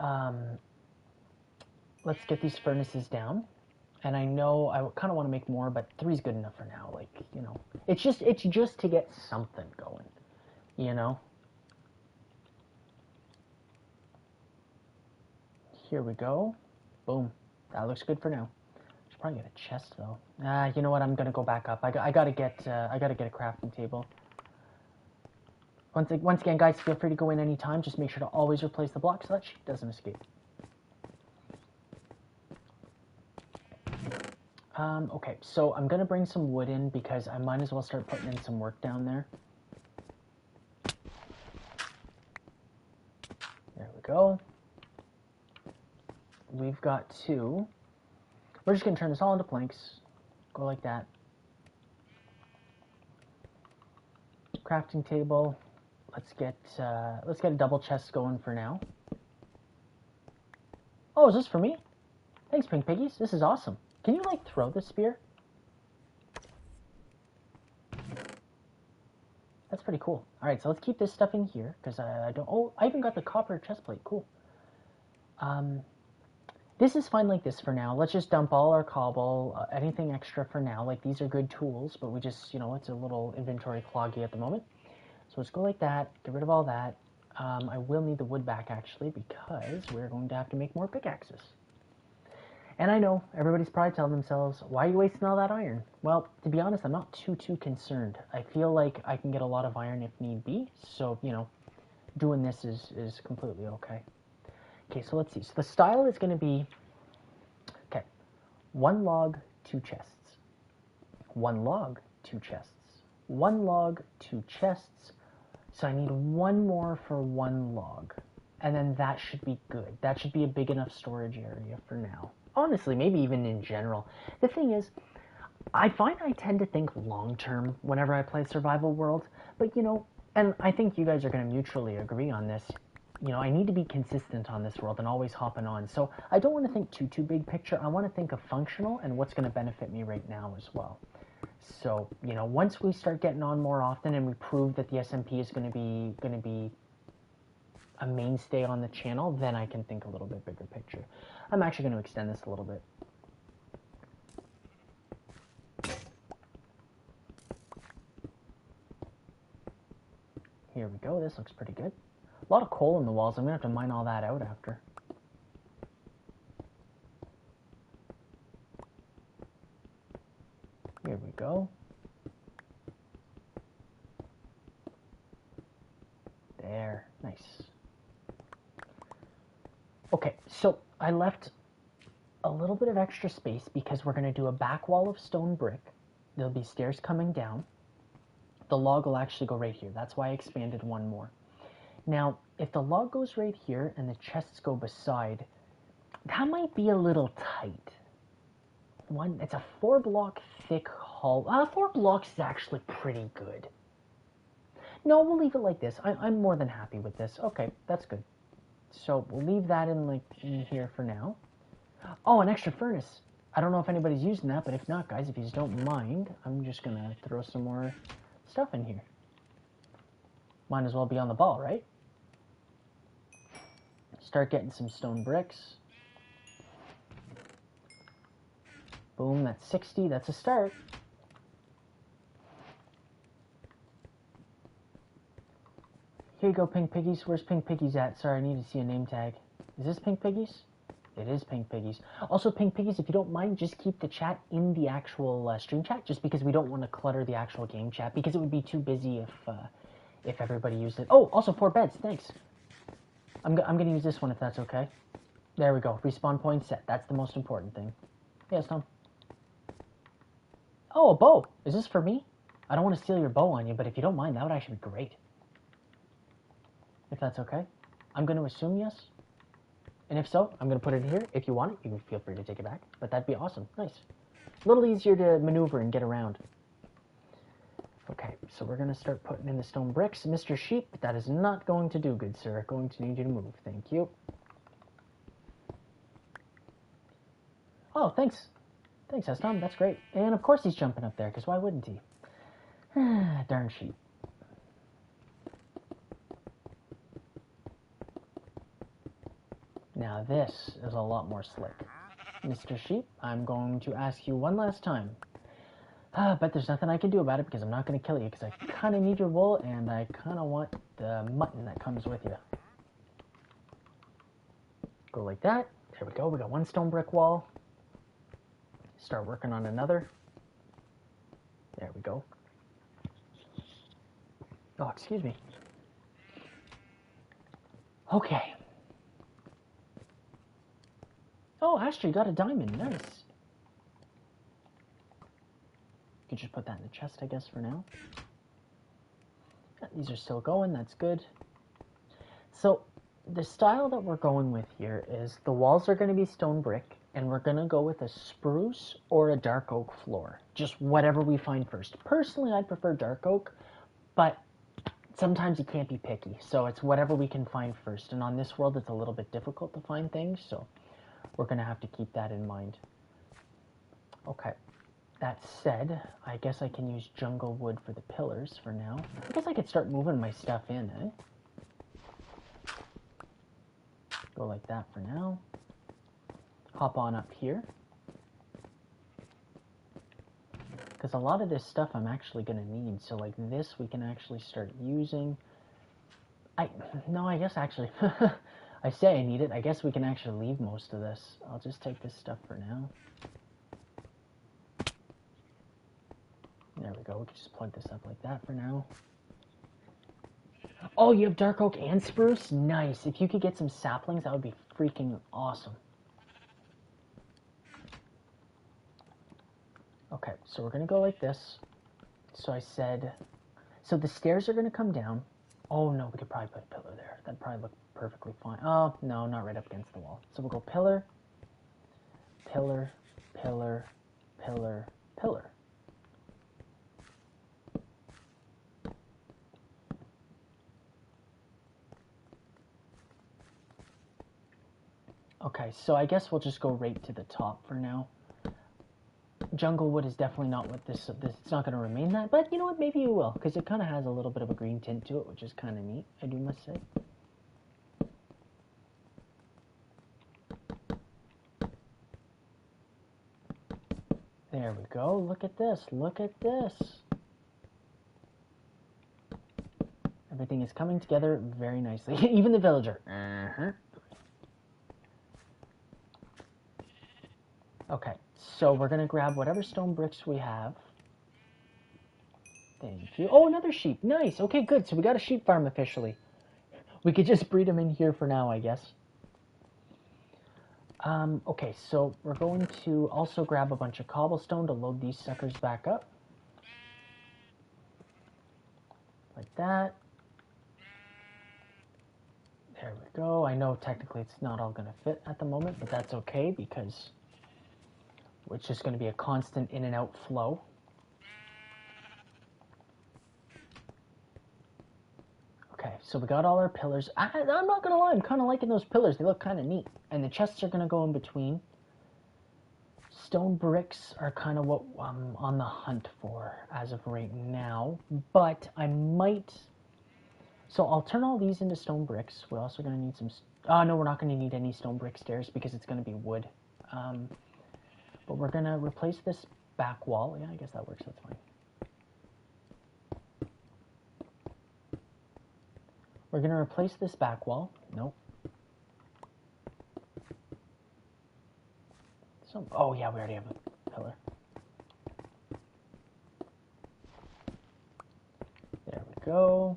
get these furnaces down. And I know I kind of want to make more, but 3's good enough for now. Like, you know, it's just to get something going, you know. Here we go. Boom. That looks good for now. Should probably get a chest though. You know what? I'm gonna go back up. I gotta get a crafting table. Once again, guys, feel free to go in anytime. Just make sure to always replace the block so that sheep doesn't escape. Okay, so I'm gonna bring some wood in because I might as well start putting in some work down there. There we go. We've got 2. We're just gonna turn this all into planks. Go like that. Crafting table. Let's get a double chest going for now. Oh, is this for me? Thanks, Pink Piggies. This is awesome. Can you like throw the spear? That's pretty cool. All right, so let's keep this stuff in here because I don't. Oh, I even got the copper chest plate. Cool. This is fine like this for now. Let's just dump all our cobble, anything extra for now. Like these are good tools, but we just, you know, it's a little inventory cloggy at the moment. So let's go like that. Get rid of all that. I will need the wood back actually because we're going to have to make more pickaxes. And I know, everybody's probably telling themselves, why are you wasting all that iron? Well, to be honest, I'm not too concerned. I feel like I can get a lot of iron if need be, so, you know, doing this is completely okay. Okay, so let's see. So the style is going to be, okay, 1 log, 2 chests. 1 log, 2 chests. 1 log, 2 chests. So I need 1 more for 1 log. And then that should be good. That should be a big enough storage area for now. Honestly, maybe even in general. The thing is, I find I tend to think long-term whenever I play Survival World, but you know, and I think you guys are going to mutually agree on this, you know, I need to be consistent on this world and always hopping on, so I don't want to think too big picture. I want to think of functional and what's going to benefit me right now as well. So, you know, once we start getting on more often and we prove that the SMP is going to be a mainstay on the channel, then I can think a little bit bigger picture. I'm actually going to extend this a little bit. Here we go. This looks pretty good. A lot of coal in the walls. I'm going to have to mine all that out after. Here we go. There. Nice. Okay, so I left a little bit of extra space because we're going to do a back wall of stone brick. There'll be stairs coming down. The log will actually go right here. That's why I expanded 1 more. Now, if the log goes right here and the chests go beside, that might be a little tight. It's a 4 block thick hull. 4 blocks is actually pretty good. No, we'll leave it like this. I'm more than happy with this. Okay, that's good. So we'll leave that in here for now. Oh, an extra furnace. I don't know if anybody's using that, but if not, guys, if you don't mind, I'm just going to throw some more stuff in here. Might as well be on the ball, right? Start getting some stone bricks. Boom, that's 60. That's a start. Here you go, Pink Piggies. Where's Pink Piggies at? Sorry, I need to see a name tag. Is this Pink Piggies? It is Pink Piggies. Also, Pink Piggies, if you don't mind, just keep the chat in the actual stream chat, just because we don't want to clutter the actual game chat, because it would be too busy if everybody used it. Oh, also 4 beds, thanks. I'm going to use this one if that's okay. There we go. Respawn point set. That's the most important thing. Yes, Tom. Oh, a bow. Is this for me? I don't want to steal your bow on you, but if you don't mind, that would actually be great. If that's okay. I'm going to assume yes. And if so, I'm going to put it here. If you want it, you can feel free to take it back. But that'd be awesome. Nice. A little easier to maneuver and get around. Okay, so we're going to start putting in the stone bricks. Mr. Sheep, that is not going to do good, sir. Going to need you to move. Thank you. Oh, thanks. Thanks, Estom. That's great. And of course he's jumping up there, because why wouldn't he? Darn sheep. Now this is a lot more slick. Mr. Sheep, I'm going to ask you one last time. But there's nothing I can do about it because I'm not going to kill you because I kind of need your wool and I kind of want the mutton that comes with you. Go like that. There we go. We got one stone brick wall. Start working on another. There we go. Oh, excuse me. Okay. Oh, Astra, you got a diamond. Nice. You can just put that in the chest, I guess, for now. Yeah, these are still going. That's good. So, the style that we're going with here is the walls are going to be stone brick, and we're going to go with a spruce or a dark oak floor. Just whatever we find first. Personally, I prefer dark oak, but sometimes you can't be picky. So it's whatever we can find first. And on this world, it's a little bit difficult to find things, so we're going to have to keep that in mind. Okay. That said, I guess I can use jungle wood for the pillars for now. I guess I could start moving my stuff in, eh? Go like that for now. Hop on up here. Because a lot of this stuff I'm actually going to need. So like this we can actually start using. No, I guess actually, I say I need it. I guess we can actually leave most of this. I'll just take this stuff for now. There we go. We can just plug this up like that for now. Oh, you have dark oak and spruce? Nice. If you could get some saplings, that would be freaking awesome. Okay, so we're going to go like this. So I said, so the stairs are going to come down. Oh, no, we could probably put a pillar there. That'd probably look perfectly fine. Oh, no, not right up against the wall. So we'll go pillar, pillar, pillar, pillar, pillar. Okay, so I guess we'll just go right to the top for now. Jungle wood is definitely not what this it's not going to remain that, but you know what, maybe it will, because it kind of has a little bit of a green tint to it, which is kind of neat, I do must say. There we go, look at this, look at this. Everything is coming together very nicely, even the villager. Okay, so we're going to grab whatever stone bricks we have. Thank you. Oh, another sheep. Nice. Okay, good. So we got a sheep farm officially. We could just breed them in here for now, I guess. Okay, so we're going to also grab a bunch of cobblestone to load these suckers back up. Like that. There we go. I know technically it's not all going to fit at the moment, but that's okay because it's just going to be a constant in and out flow. Okay, so we got all our pillars. I'm not going to lie, I'm kind of liking those pillars. They look kind of neat. And the chests are going to go in between. Stone bricks are kind of what I'm on the hunt for as of right now. But I might... So I'll turn all these into stone bricks. We're also going to need some... Oh, no, we're not going to need any stone brick stairs because it's going to be wood. But we're going to replace this back wall. Yeah, I guess that works. That's fine. We're going to replace this back wall. Nope. some... Oh, yeah, we already have a pillar. There we go.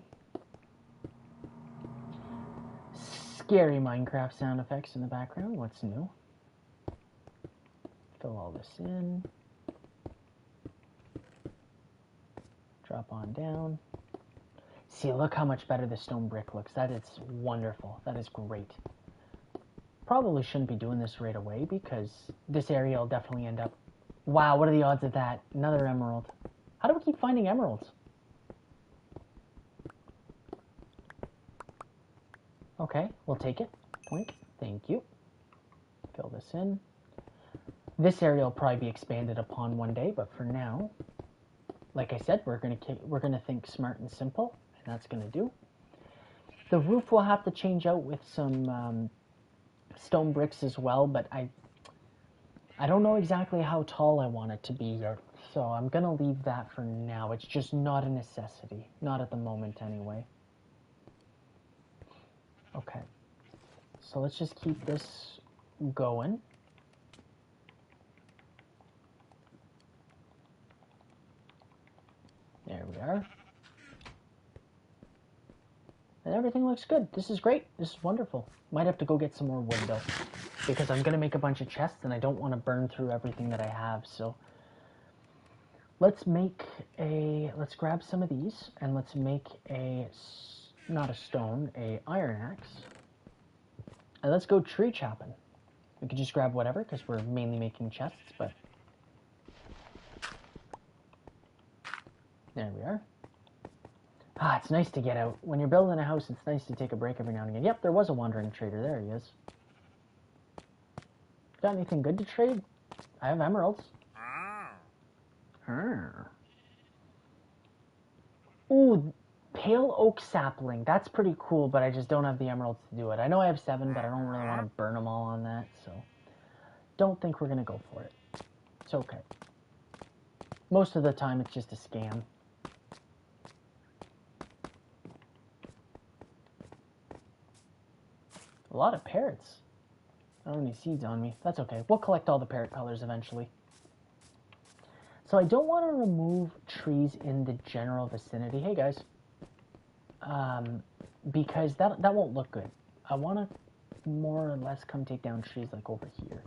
Scary Minecraft sound effects in the background. What's new? Fill all this in. Drop on down. See, look how much better the stone brick looks. That is wonderful. That is great. Probably shouldn't be doing this right away because this area will definitely end up... Wow, what are the odds of that? Another emerald. How do we keep finding emeralds? Okay, we'll take it. Point. Thank you. Fill this in. This area will probably be expanded upon one day, but for now, like I said, we're gonna think smart and simple, and that's gonna do. The roof will have to change out with some stone bricks as well, but I don't know exactly how tall I want it to be yet, so I'm gonna leave that for now. It's just not a necessity, not at the moment anyway. Okay, so let's just keep this going. There we are. And everything looks good. This is great. This is wonderful. Might have to go get some more wood though, because I'm gonna make a bunch of chests and I don't want to burn through everything that I have. So let's grab some of these and let's make not a stone, a iron axe. And let's go tree chopping. We could just grab whatever because we're mainly making chests, but there we are. Ah, it's nice to get out. When you're building a house, it's nice to take a break every now and again. Yep, there was a wandering trader. There he is. Got anything good to trade? I have emeralds. Ooh, pale oak sapling. That's pretty cool, but I just don't have the emeralds to do it. I know I have 7, but I don't really want to burn them all on that, so don't think we're going to go for it. It's okay. Most of the time, it's just a scam. A lot of parrots. I don't have any seeds on me. That's okay. We'll collect all the parrot colors eventually. So I don't want to remove trees in the general vicinity. Hey guys. Because that won't look good. I want to more or less come take down trees like over here.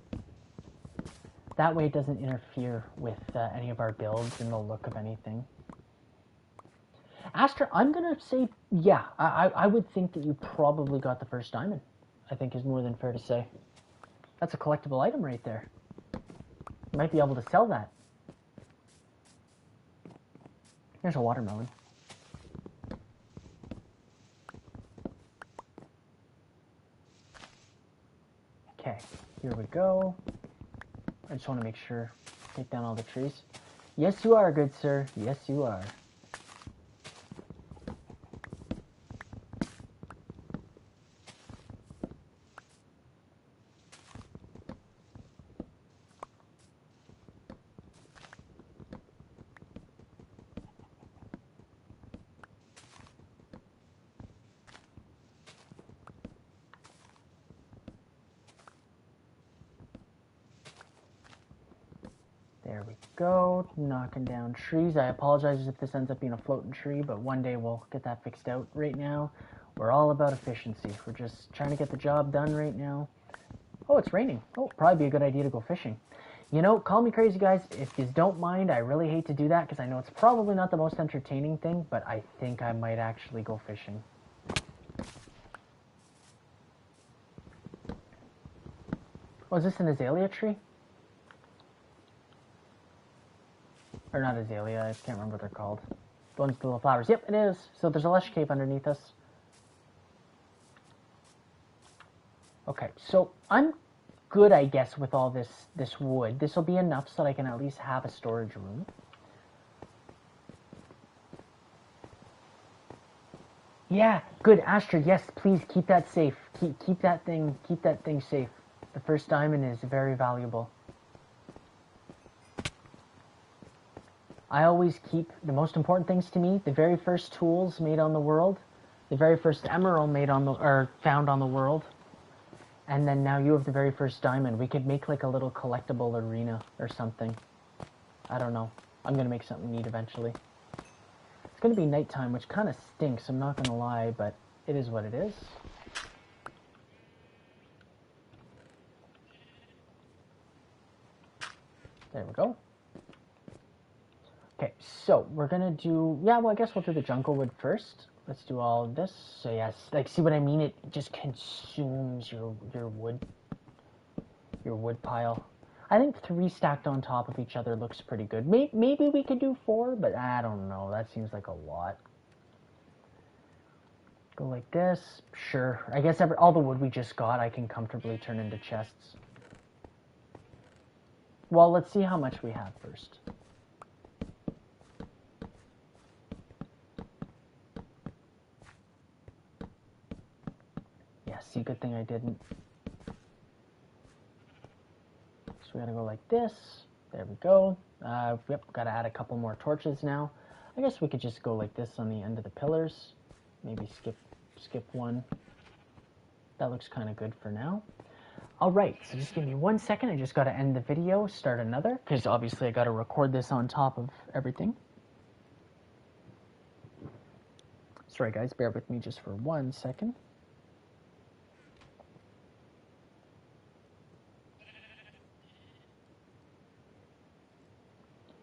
That way it doesn't interfere with any of our builds and the look of anything. Aster, I'm going to say, yeah, I would think that you probably got the first diamond. I think is more than fair to say. That's a collectible item right there. You might be able to sell that. Here's a watermelon. Okay, here we go. I just want to make sure, take down all the trees. Yes, you are, good sir. Yes, you are. There we go, knocking down trees. I apologize if this ends up being a floating tree, but one day we'll get that fixed out. Right now, we're all about efficiency. We're just trying to get the job done right now. Oh, it's raining. Oh, probably be a good idea to go fishing. You know, call me crazy, guys. If you don't mind, I really hate to do that because I know it's probably not the most entertaining thing, but I think I might actually go fishing. Oh, is this an azalea tree? Or not azalea, I can't remember what they're called. The ones with the little flowers. Yep, it is. So there's a lush cave underneath us. Okay, so I'm good, I guess, with all this wood. This will be enough so that I can at least have a storage room. Yeah, good, Astra. Yes, please keep that safe. Keep that thing safe. The first diamond is very valuable. I always keep the most important things to me, the very first tools made on the world, the very first emerald made on the, or found on the world, And then now you have the very first diamond. We could make like a little collectible arena or something. I don't know. I'm gonna make something neat eventually. It's gonna be nighttime, which kind of stinks, I'm not gonna lie, but it is what it is. There we go. Okay, so we're gonna do, yeah, well, I guess we'll do the jungle wood first. Let's do all of this. So yes, like, see what I mean? It just consumes your wood pile. I think 3 stacked on top of each other looks pretty good. Maybe we could do 4, but I don't know. That seems like a lot. Go like this. Sure. I guess all the wood we just got I can comfortably turn into chests. Well, let's see how much we have first. Yeah, see, good thing I didn't. So we gotta go like this. There we go. Yep, gotta add a couple more torches now. I guess we could just go like this on the end of the pillars. Maybe skip one. That looks kind of good for now. All right, so just give me 1 second. I just gotta end the video, start another, because obviously I gotta record this on top of everything. Sorry guys, bear with me just for 1 second.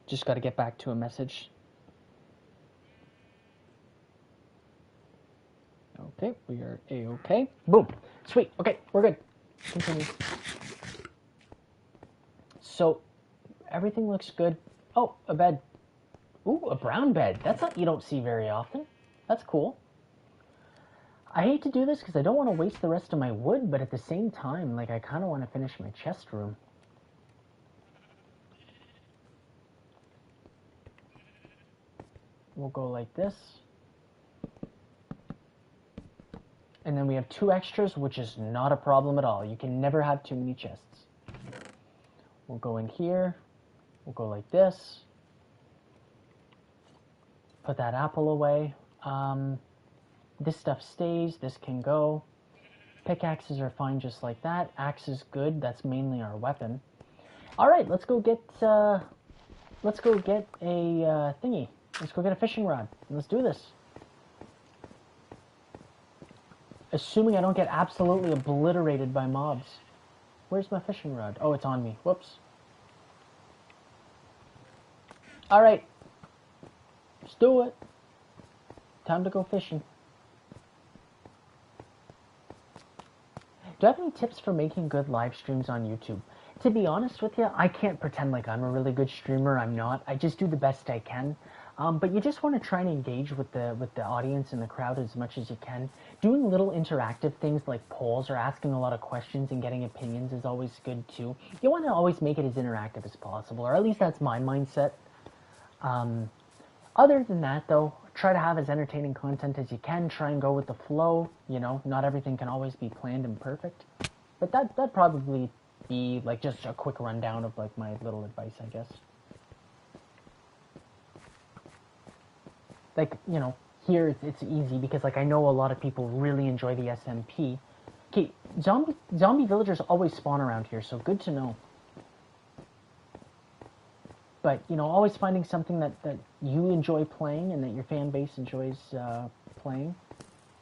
Just got to get back to a message. Okay, we are A-okay. Boom. Sweet. Okay, we're good. Continue. So, everything looks good. Oh, a bed. Ooh, a brown bed. That's something you don't see very often. That's cool. I hate to do this because I don't want to waste the rest of my wood, but at the same time, like, I kind of want to finish my chest room. We'll go like this. And then we have 2 extras, which is not a problem at all. You can never have too many chests. We'll go in here. We'll go like this. Put that apple away. This stuff stays. This can go. Pickaxes are fine just like that. Axe is good. That's mainly our weapon. All right, let's go get a thingy. Let's go get a fishing rod. Let's do this. Assuming I don't get absolutely obliterated by mobs. Where's my fishing rod? Oh, it's on me. Whoops. All right. Let's do it. Time to go fishing. Do I have any tips for making good live streams on YouTube? To be honest with you, I can't pretend like I'm a really good streamer. I'm not. I just do the best I can. But you just want to try and engage with the audience and the crowd as much as you can. Doing little interactive things like polls or asking a lot of questions and getting opinions is always good too. You want to always make it as interactive as possible, or at least that's my mindset. Other than that, though, try to have as entertaining content as you can. Try and go with the flow. You know, not everything can always be planned and perfect. But that'd probably be like just a quick rundown of like my little advice, I guess. Like, you know, here it's easy because like I know a lot of people really enjoy the SMP. Okay, zombie villagers always spawn around here, so good to know. But, you know, always finding something that you enjoy playing and that your fan base enjoys playing,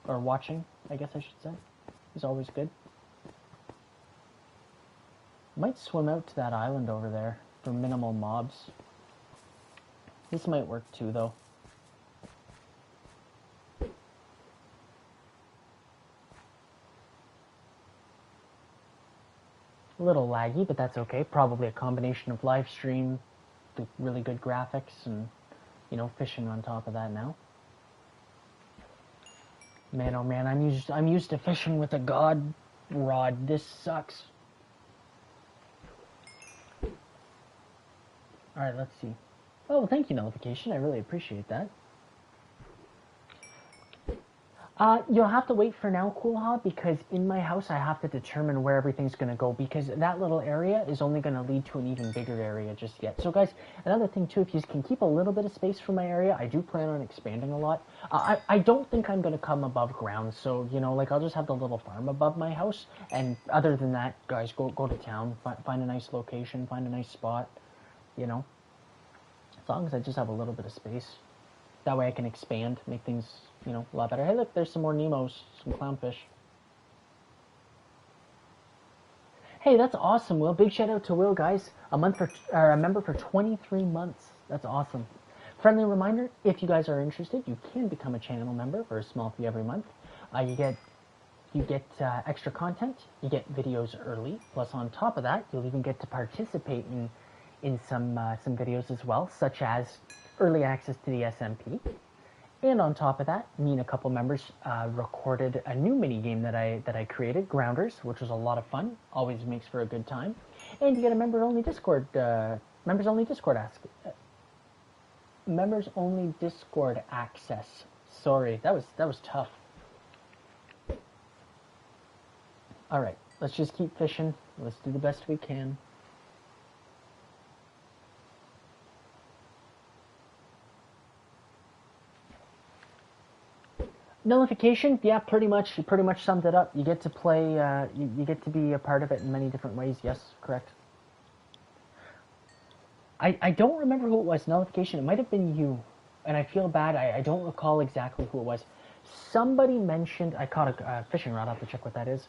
or watching, I guess I should say, is always good. Might swim out to that island over there for minimal mobs. This might work too, though. A little laggy, but that's okay. Probably a combination of live stream, the really good graphics, and, you know, fishing on top of that now. Man, oh man, I'm used to fishing with a god rod. This sucks. All right, let's see. Oh, thank you, Nullification. I really appreciate that. You'll have to wait for now, Cool Hob, because in my house I have to determine where everything's going to go, because that little area is only going to lead to an even bigger area just yet. So guys, another thing too, if you can keep a little bit of space for my area, I do plan on expanding a lot. I don't think I'm going to come above ground, so, you know, like, I'll just have the little farm above my house, and other than that, guys, go to town, find a nice location, find a nice spot, you know, as long as I just have a little bit of space. That way I can expand, make things, you know, a lot better. Hey, look, there's some more Nemos, some clownfish. Hey, that's awesome, Will. Big shout out to Will, guys. A member for 23 months. That's awesome. Friendly reminder: if you guys are interested, you can become a channel member for a small fee every month. You get extra content. You get videos early. Plus, on top of that, you'll even get to participate in some videos as well, such as early access to the SMP. And on top of that, me and a couple members recorded a new mini game that I created, Grounders, which was a lot of fun. Always makes for a good time. And you get a members only Discord access. Sorry, that was tough. All right, let's just keep fishing. Let's do the best we can. Nullification, yeah, pretty much. You pretty much summed it up. You get to play. You get to be a part of it in many different ways. Yes, correct. I don't remember who it was. Nullification. It might have been you, and I feel bad. I don't recall exactly who it was. Somebody mentioned. I caught a fishing rod. I'll have to check what that is.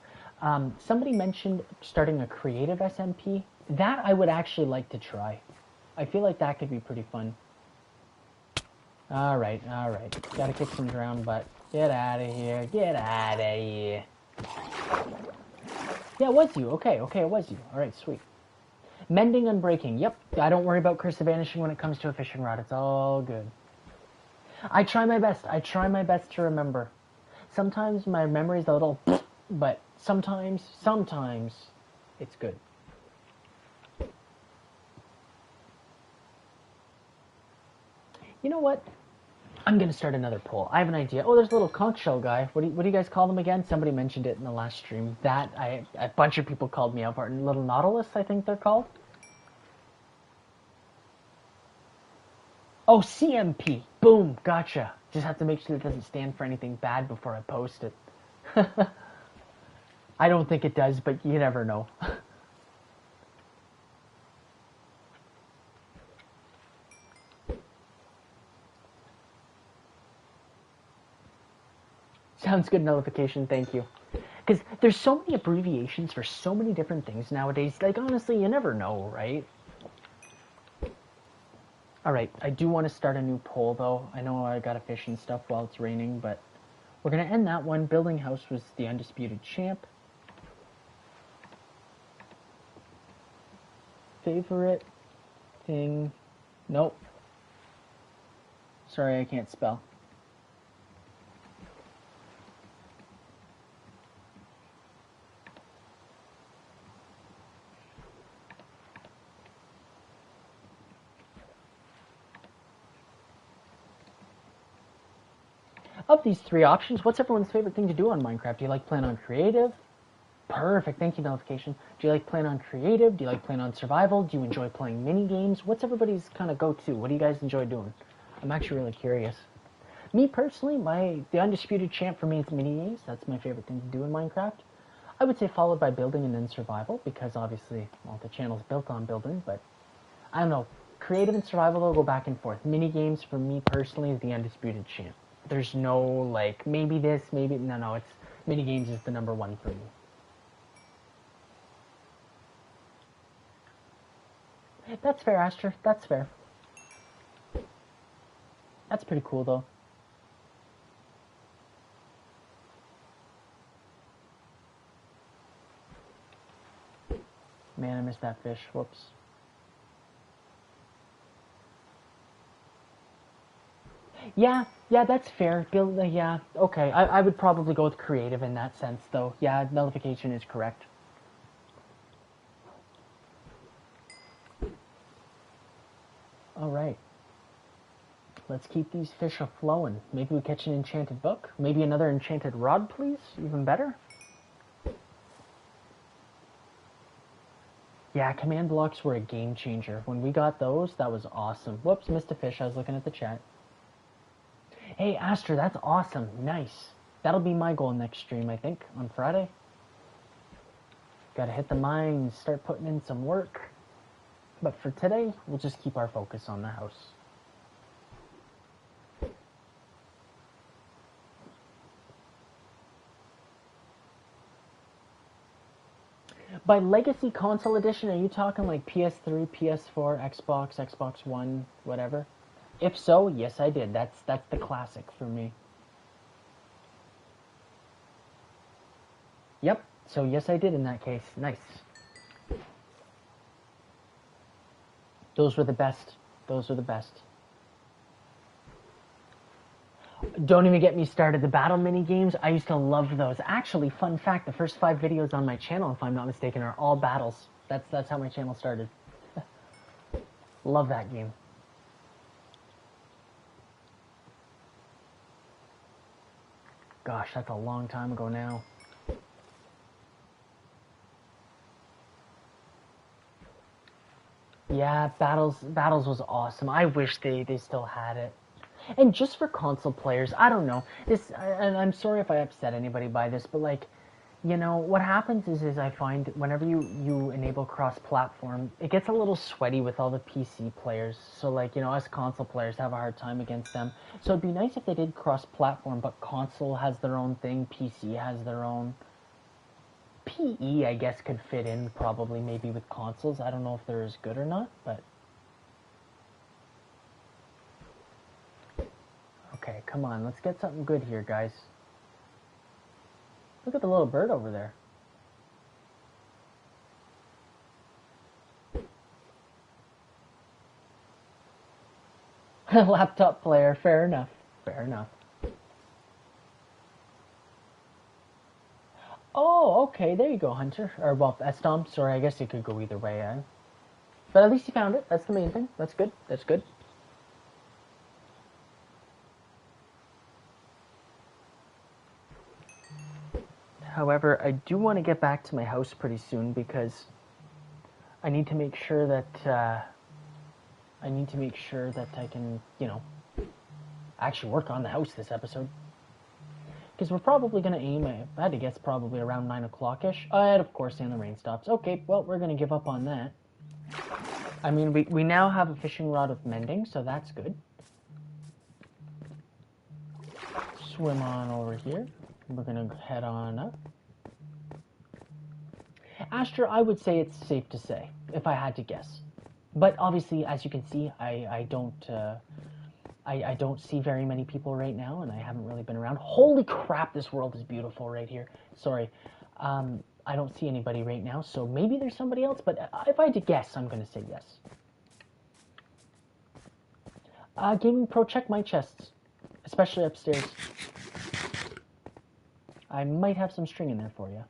Somebody mentioned starting a creative SMP. That I would actually like to try. I feel like that could be pretty fun. All right. Gotta kick some drown butt. Get out of here. Get out of here. Yeah, it was you. Okay, it was you. All right, sweet. Mending and breaking. Yep. I don't worry about Curse of Vanishing when it comes to a fishing rod. It's all good. I try my best. I try my best to remember. Sometimes my memory's a little, but sometimes it's good. You know what? I'm going to start another poll. I have an idea. Oh, there's a little conch shell guy. What do you guys call them again? Somebody mentioned it in the last stream. A bunch of people called me out for it. Little Nautilus, I think they're called. Oh, CMP. Boom. Gotcha. Just have to make sure it doesn't stand for anything bad before I post it. I don't think it does, but you never know. Sounds good, Nullification, thank you. Because there's so many abbreviations for so many different things nowadays. Like, honestly, you never know, right? Alright, I do want to start a new poll, though. I know I gotta fish and stuff while it's raining, but we're gonna end that one. Building house was the undisputed champ. Favorite thing... Nope. Sorry, I can't spell. Of these three options, what's everyone's favorite thing to do on Minecraft? Do you like playing on creative? Perfect, thank you, Nullification. Do you like playing on creative? Do you like playing on survival? Do you enjoy playing mini games? What's everybody's kind of go-to? What do you guys enjoy doing? I'm actually really curious. Me personally, the undisputed champ for me is mini games. That's my favorite thing to do in Minecraft. I would say followed by building and then survival, because obviously, well, the channel's built on building, but I don't know. Creative and survival, they'll go back and forth. Mini games for me personally is the undisputed champ. There's no, like, maybe this, maybe... No, it's... Mini games is the number one for me. That's fair, Astra. That's fair. That's pretty cool, though. Man, I missed that fish. Whoops. Yeah, that's fair. Yeah, okay. I would probably go with creative in that sense, though. Yeah, Nullification is correct. All right. let's keep these fish a-flowing. Maybe we catch an enchanted book. Maybe another enchanted rod, please. Even better. Yeah, command blocks were a game changer. When we got those, that was awesome. Whoops, missed a fish. I was looking at the chat. Hey, Astra, that's awesome. Nice. That'll be my goal next stream, I think, on Friday. Gotta hit the mines, start putting in some work. But for today, we'll just keep our focus on the house. By Legacy Console Edition, are you talking like PS3, PS4, Xbox, Xbox One, whatever? If so, yes I did. That's the classic for me. Yep, so yes I did in that case. Nice. Those were the best. Those were the best. Don't even get me started. The battle mini games, I used to love those. Actually, fun fact, the first 5 videos on my channel, if I'm not mistaken, are all battles. That's how my channel started. Love that game. Gosh, that's a long time ago now. Yeah, Battles was awesome. I wish they still had it. And just for console players, I don't know. And I'm sorry if I upset anybody by this, but like, you know, what happens is I find whenever you enable cross-platform, it gets a little sweaty with all the PC players. So like, you know, us console players have a hard time against them. So it'd be nice if they did cross-platform, but console has their own thing, PC has their own. PE, I guess, could fit in probably maybe with consoles. I don't know if they're as good or not, but... Okay, come on, let's get something good here, guys. Look at the little bird over there. Laptop player, fair enough. Fair enough. Oh, okay, there you go, Hunter. Or, well, Estom. Sorry, I guess it could go either way, eh? But at least you found it. That's the main thing. That's good. That's good. However, I do want to get back to my house pretty soon because I need to make sure that I can, you know, actually work on the house this episode. Because we're probably going to aim, I had to guess, probably around 9 o'clock-ish. And, of course, and the rain stops. Okay, well, we're going to give up on that. I mean, we now have a fishing rod with mending, so that's good. Swim on over here. We're going to head on up. Astra, I would say it's safe to say, if I had to guess. But obviously, as you can see, I don't see very many people right now, and I haven't really been around. Holy crap, this world is beautiful right here. Sorry. I don't see anybody right now, so maybe there's somebody else, but if I had to guess, I'm going to say yes. Gaming Pro, check my chests, especially upstairs. I might have some string in there for you.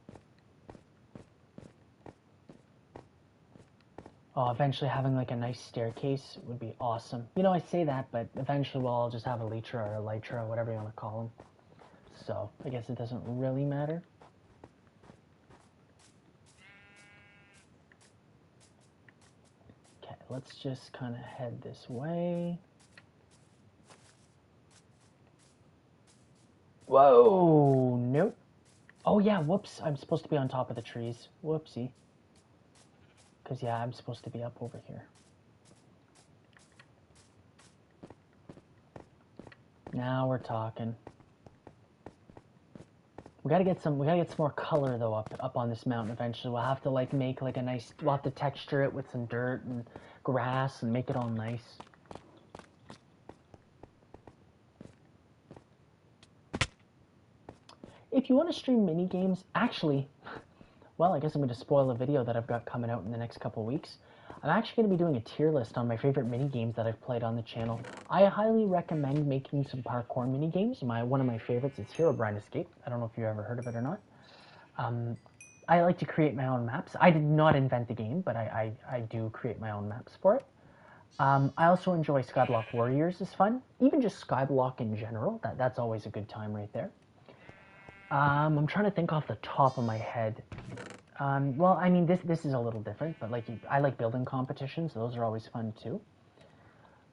Oh, eventually having like a nice staircase would be awesome. You know, I say that, but eventually we'll all just have a Elytra or a Elytra, whatever you want to call them. So, I guess it doesn't really matter. Okay, let's just kind of head this way. Whoa, nope. Oh yeah, whoops, I'm supposed to be on top of the trees. Whoopsie. Because yeah, I'm supposed to be up over here. Now we're talking. We gotta get some more color though up on this mountain eventually. We'll have to like make like a nice, we'll have to texture it with some dirt and grass and make it all nice. If you want to stream mini games, actually, well, I guess I'm going to spoil a video that I've got coming out in the next couple weeks. I'm actually going to be doing a tier list on my favorite mini games that I've played on the channel. I highly recommend making some parkour mini games. One of my favorites is Herobrine Escape. I don't know if you've ever heard of it or not. I like to create my own maps. I did not invent the game, but I do create my own maps for it. I also enjoy Skyblock Warriors is fun. Even just Skyblock in general, that's always a good time right there. I'm trying to think off the top of my head. Well, I mean, this is a little different, but like I like building competitions. Those are always fun too.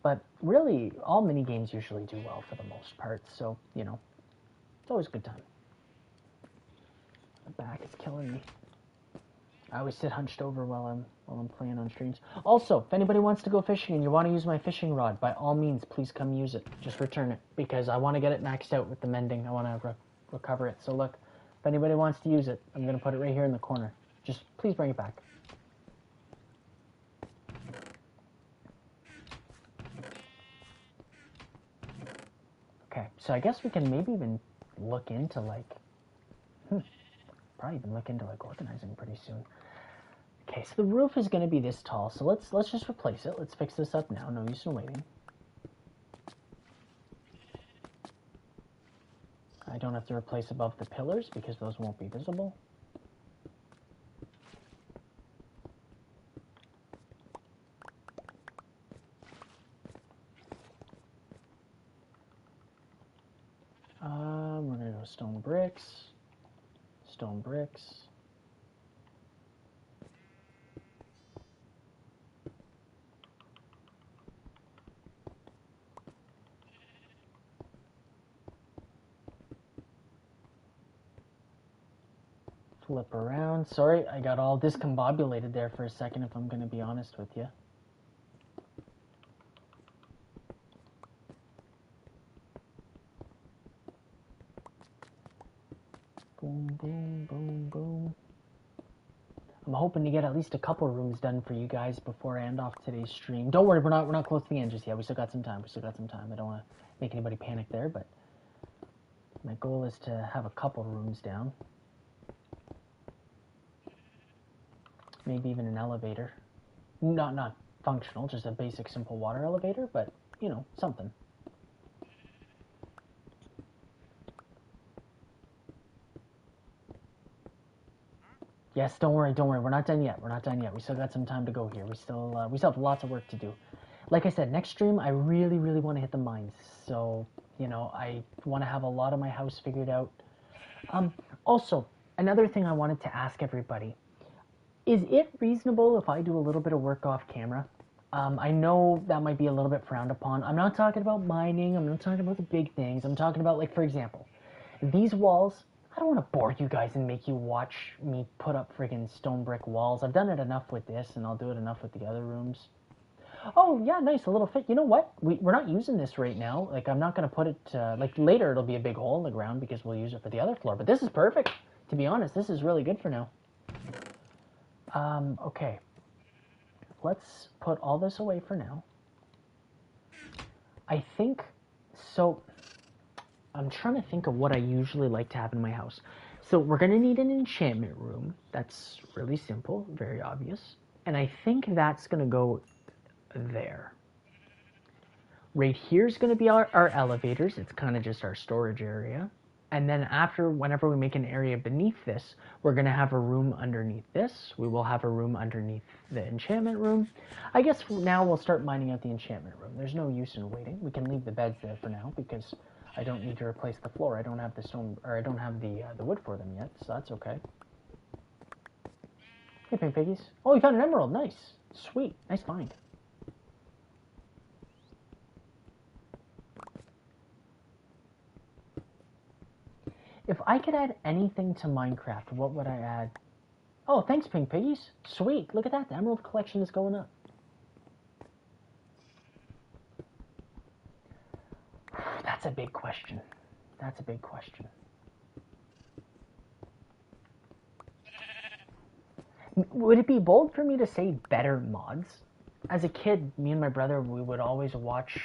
But really, all mini games usually do well for the most part. So you know, it's always a good time. My back is killing me. I always sit hunched over while I'm playing on streams. Also, if anybody wants to go fishing and you want to use my fishing rod, by all means, please come use it. Just return it because I want to get it maxed out with the mending. I want to recover it. So look, if anybody wants to use it, I'm gonna put it right here in the corner. Just please bring it back. Okay, so I guess we can maybe even look into like, probably even look into like organizing pretty soon. Okay, so the roof is going to be this tall, so let's just replace it. Let's fix this up now. No use in waiting. I don't have to replace above the pillars because those won't be visible. We're going to go stone bricks. Stone bricks. Flip around. Sorry, I got all discombobulated there for a second, if I'm going to be honest with you. Boom, boom, boom, boom. I'm hoping to get at least a couple rooms done for you guys before I end off today's stream. Don't worry, we're not close to the end just yet. We still got some time. I don't want to make anybody panic there, but my goal is to have a couple rooms down. Maybe even an elevator. Not functional, just a basic simple water elevator, but you know, something. Yes, don't worry. We're not done yet. We still got some time to go here. We still have lots of work to do. Like I said, next stream I really want to hit the mines. So you know, I want to have a lot of my house figured out. Also, another thing I wanted to ask everybody: is it reasonable if I do a little bit of work off camera? I know that might be a little bit frowned upon. I'm not talking about mining. I'm not talking about the big things. I'm talking about, like, for example, these walls. I don't want to bore you guys and make you watch me put up friggin' stone brick walls. I've done it enough with this, and I'll do it enough with the other rooms. Oh, yeah, nice, a little fit. You know what? We're not using this right now. Like, I'm not going to put it, like, later it'll be a big hole in the ground because we'll use it for the other floor. But this is perfect. To be honest, this is really good for now. Okay. Let's put all this away for now. I think, so I'm trying to think of what I usually like to have in my house. So we're going to need an enchantment room. That's really simple, very obvious. And I think that's going to go there. Right here is going to be our elevators. It's kind of just our storage area. And then after, whenever we make an area beneath this, we're going to have a room underneath this. We will have a room underneath the enchantment room. I guess now we'll start mining out the enchantment room. There's no use in waiting. We can leave the beds there for now because I don't need to replace the floor. I don't have the stone, or I don't have the wood for them yet, so that's okay. Hey, pink piggies. Oh, you found an emerald. Nice. Sweet. Nice find. If I could add anything to Minecraft, what would I add? Oh, thanks, pink piggies. Sweet. Look at that. The emerald collection is going up. That's a big question. That's a big question. Would it be bold for me to say better mods? As a kid, me and my brother, we would always watch.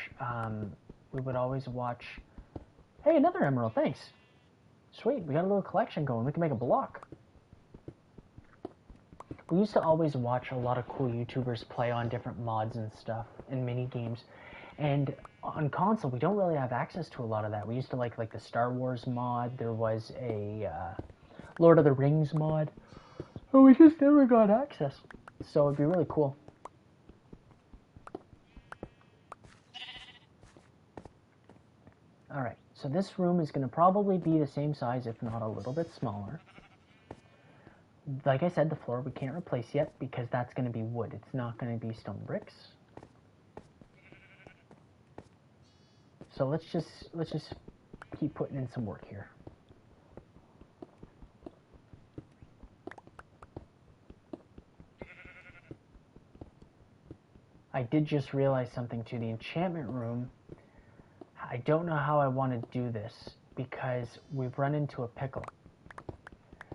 Hey, another emerald. Thanks. Sweet. We got a little collection going. We can make a block. We used to always watch a lot of cool YouTubers play on different mods and stuff and mini games. And on console, we don't really have access to a lot of that. We used to like the Star Wars mod. There was a Lord of the Rings mod. But we just never got access. So it'd be really cool. Alright, so this room is going to probably be the same size, if not a little bit smaller. Like I said, the floor we can't replace yet because that's going to be wood. It's not going to be stone bricks. So let's just keep putting in some work here. I did just realize something too. The enchantment room, I don't know how I want to do this because we've run into a pickle.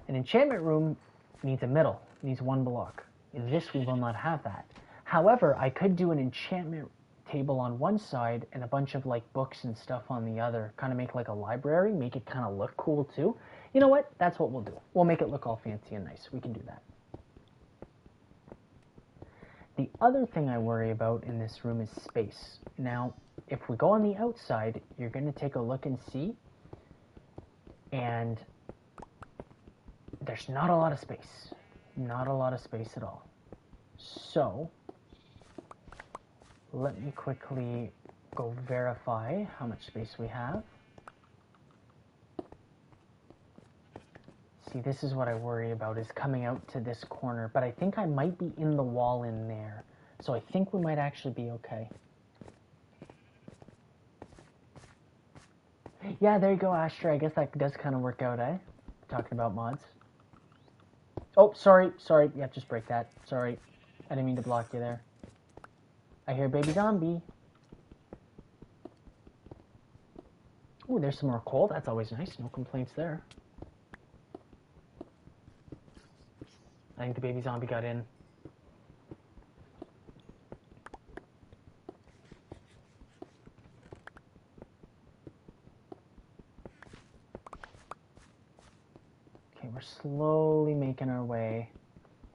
An enchantment room needs a middle, needs one block. In this, we will not have that. However, I could do an enchantment table on one side and a bunch of like books and stuff on the other, kind of make like a library, make it kind of look cool too. You know what? That's what we'll do. We'll make it look all fancy and nice. We can do that. The other thing I worry about in this room is space. Now, if we go on the outside, you're going to take a look and see, and there's not a lot of space. Not a lot of space at all. So, let me quickly go verify how much space we have. See, this is what I worry about, is coming out to this corner, but I think I might be in the wall in there. So I think we might actually be okay. Yeah, there you go, Asher. I guess that does kind of work out, eh? Talking about mods. Oh, sorry. Yeah, just break that. Sorry. I didn't mean to block you there. I hear baby zombie. Ooh, there's some more coal. That's always nice. No complaints there. I think the baby zombie got in. Okay, we're slowly making our way.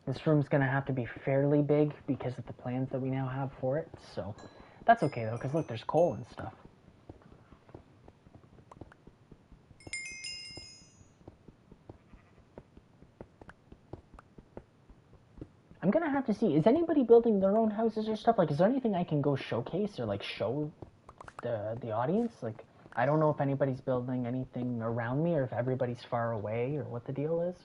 This room's going to have to be fairly big because of the plans that we now have for it. So that's okay though, because look, there's coal and stuff. I'm gonna have to see, is anybody building their own houses or stuff? Like, is there anything I can go showcase or like show the audience? Like, I don't know if anybody's building anything around me or if everybody's far away or what the deal is.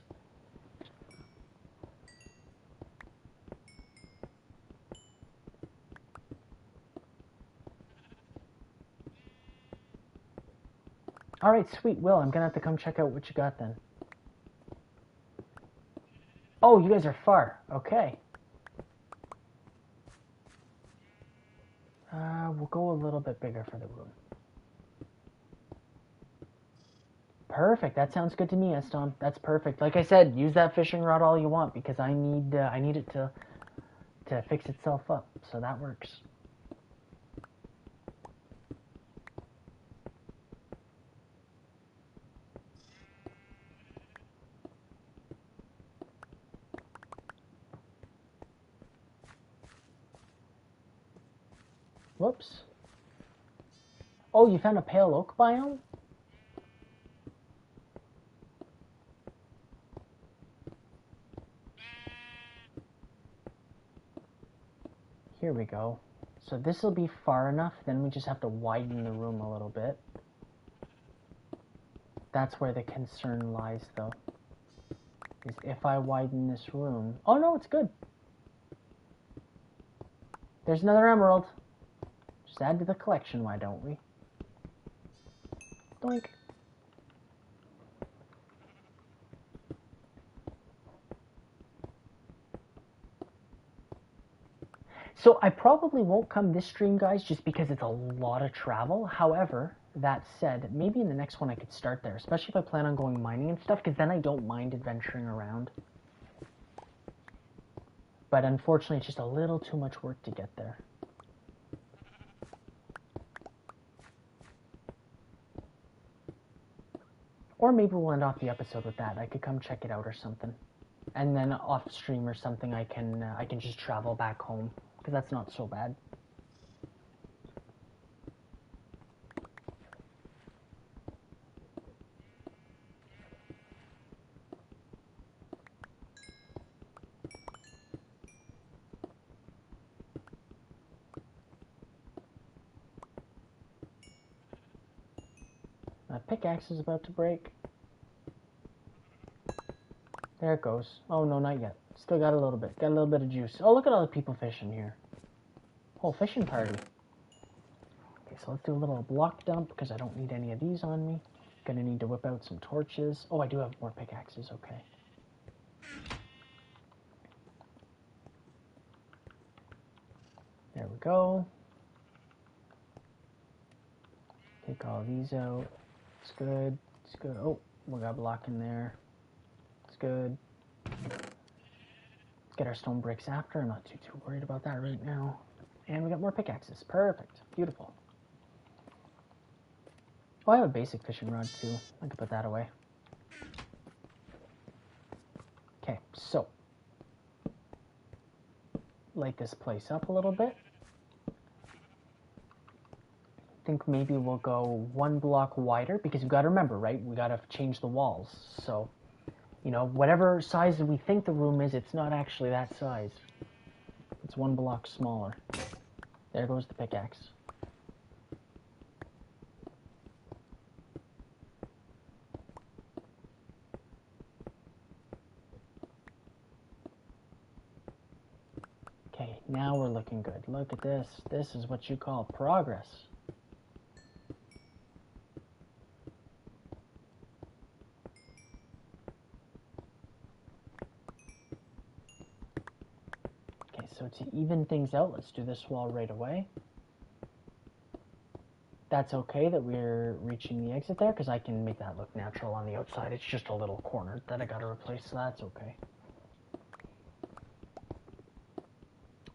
Alright, sweet, Will, I'm gonna have to come check out what you got then. Oh, you guys are far. Okay. We'll go a little bit bigger for the room. Perfect. That sounds good to me, Eston. That's perfect. Like I said, use that fishing rod all you want because I need it to fix itself up. So that works. Whoops. Oh, you found a pale oak biome? Here we go. So this will be far enough, then we just have to widen the room a little bit. That's where the concern lies, though. Is if I widen this room... Oh, no, it's good. There's another emerald. Just add to the collection, why don't we? Doink. So I probably won't come this stream, guys, just because it's a lot of travel. However, that said, maybe in the next one I could start there, especially if I plan on going mining and stuff, because then I don't mind adventuring around. But unfortunately, it's just a little too much work to get there. Or maybe we'll end off the episode with that. I could come check it out or something. And then off stream or something, I can just travel back home, because that's not so bad. My pickaxe is about to break. There it goes. Oh, no, not yet. Still got a little bit. Got a little bit of juice. Oh, look at all the people fishing here. Whole fishing party. Okay, so let's do a little block dump because I don't need any of these on me. Gonna need to whip out some torches. Oh, I do have more pickaxes. Okay. There we go. Take all these out. It's good. It's good. Oh, we got a block in there. It's good. Let's get our stone bricks after. I'm not too worried about that right now. And we got more pickaxes. Perfect. Beautiful. Oh, I have a basic fishing rod too. I can put that away. Okay, so light this place up a little bit. I think maybe we'll go one block wider because you've got to remember, right? We got to change the walls. So, you know, whatever size we think the room is, it's not actually that size. It's one block smaller. There goes the pickaxe. Okay, now we're looking good. Look at this. This is what you call progress. Okay, so to even things out, let's do this wall right away. That's okay that we're reaching the exit there because I can make that look natural on the outside. It's just a little corner that I got to replace, so that's okay.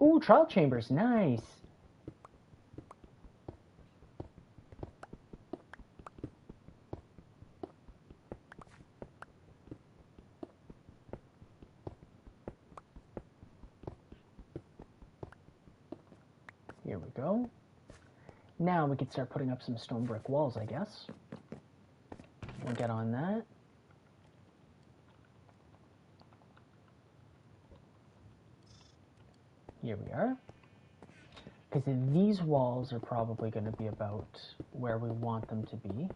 Ooh, trial chambers, nice. Here we go. Now we can start putting up some stone brick walls, I guess. We'll get on that. Here we are. Because these walls are probably going to be about where we want them to be.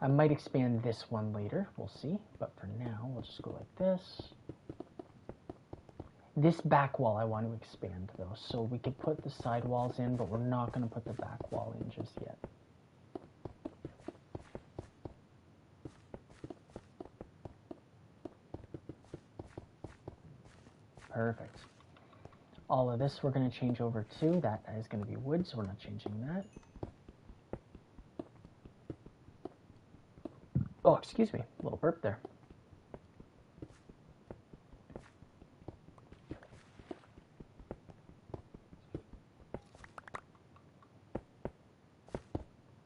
I might expand this one later, we'll see. But for now, we'll just go like this. This back wall I want to expand though, so we could put the side walls in, but we're not going to put the back wall in just yet. Perfect. All of this we're going to change over to. That is going to be wood, so we're not changing that. Oh, excuse me, a little burp there.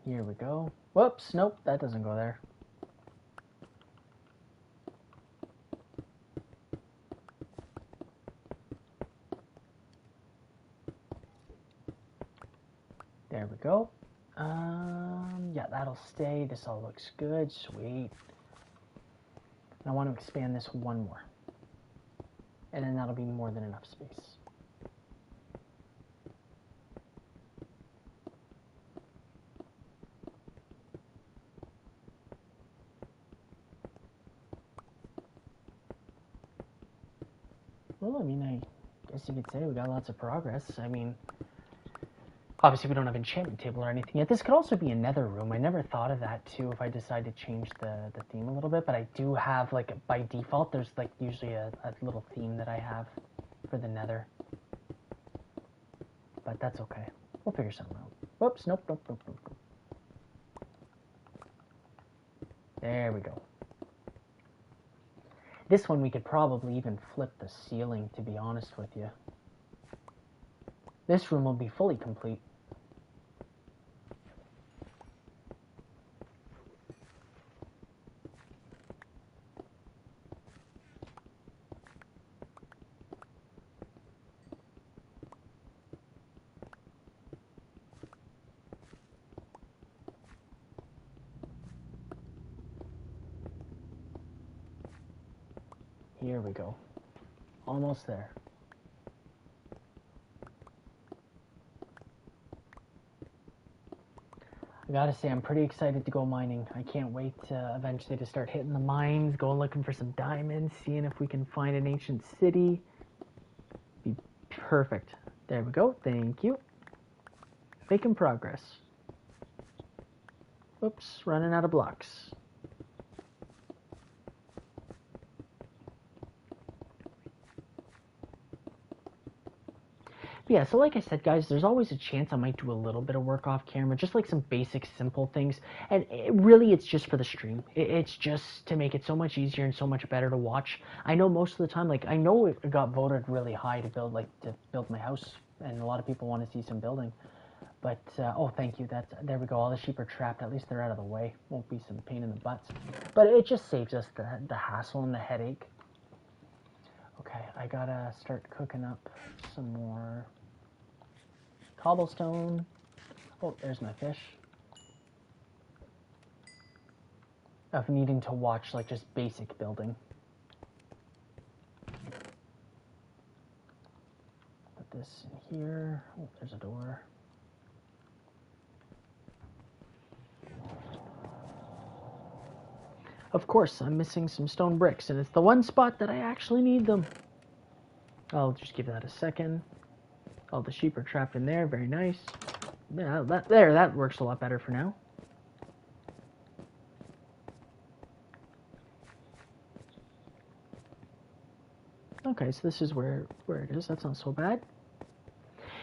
Here we go. Whoops, nope, that doesn't go there. There we go. Yeah, that'll stay. This all looks good. Sweet. And I want to expand this one more. And then that'll be more than enough space. Well, I mean, I guess you could say we got lots of progress. I mean, obviously we don't have an enchantment table or anything yet. This could also be a nether room. I never thought of that too if I decide to change the theme a little bit, but I do have, like, by default, there's like usually a little theme that I have for the nether. But that's okay. We'll figure something out. Whoops, nope. There we go. This one we could probably even flip the ceiling, to be honest with you. This room will be fully complete. Here we go. Almost there. I gotta say, I'm pretty excited to go mining. I can't wait eventually to start hitting the mines, going looking for some diamonds, seeing if we can find an ancient city. Be perfect. There we go. Thank you. Making progress. Oops, running out of blocks. Yeah, so like I said, guys, there's always a chance I might do a little bit of work off camera, just like some basic, simple things. And really, it's just for the stream. It's just to make it so much easier and so much better to watch. I know most of the time, like, I know it got voted really high to build my house, and a lot of people want to see some building. But, oh, thank you, there we go, all the sheep are trapped, at least they're out of the way. Won't be some pain in the butts. But it just saves us the hassle and the headache. Okay, I gotta start cooking up some more cobblestone. Oh, there's my fish. Of needing to watch, like, just basic building. Put this in here. Oh, there's a door. Of course, I'm missing some stone bricks, and it's the one spot that I actually need them. I'll just give that a second. All the sheep are trapped in there. Very nice. Yeah, that works a lot better for now. Okay, so this is where it is. That's not so bad.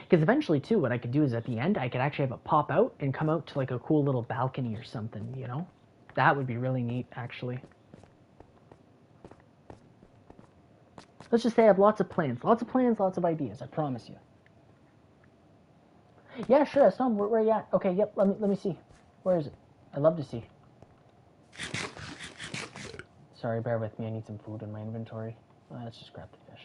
Because eventually, too, what I could do is at the end, I could actually have it pop out and come out to like a cool little balcony or something, you know? That would be really neat, actually. Let's just say I have lots of plans. Lots of plans, lots of ideas, I promise you. Yeah, sure, that's not where you at. Okay, yep, let me see. Where is it? I'd love to see. Sorry, bear with me, I need some food in my inventory. Let's just grab the fish.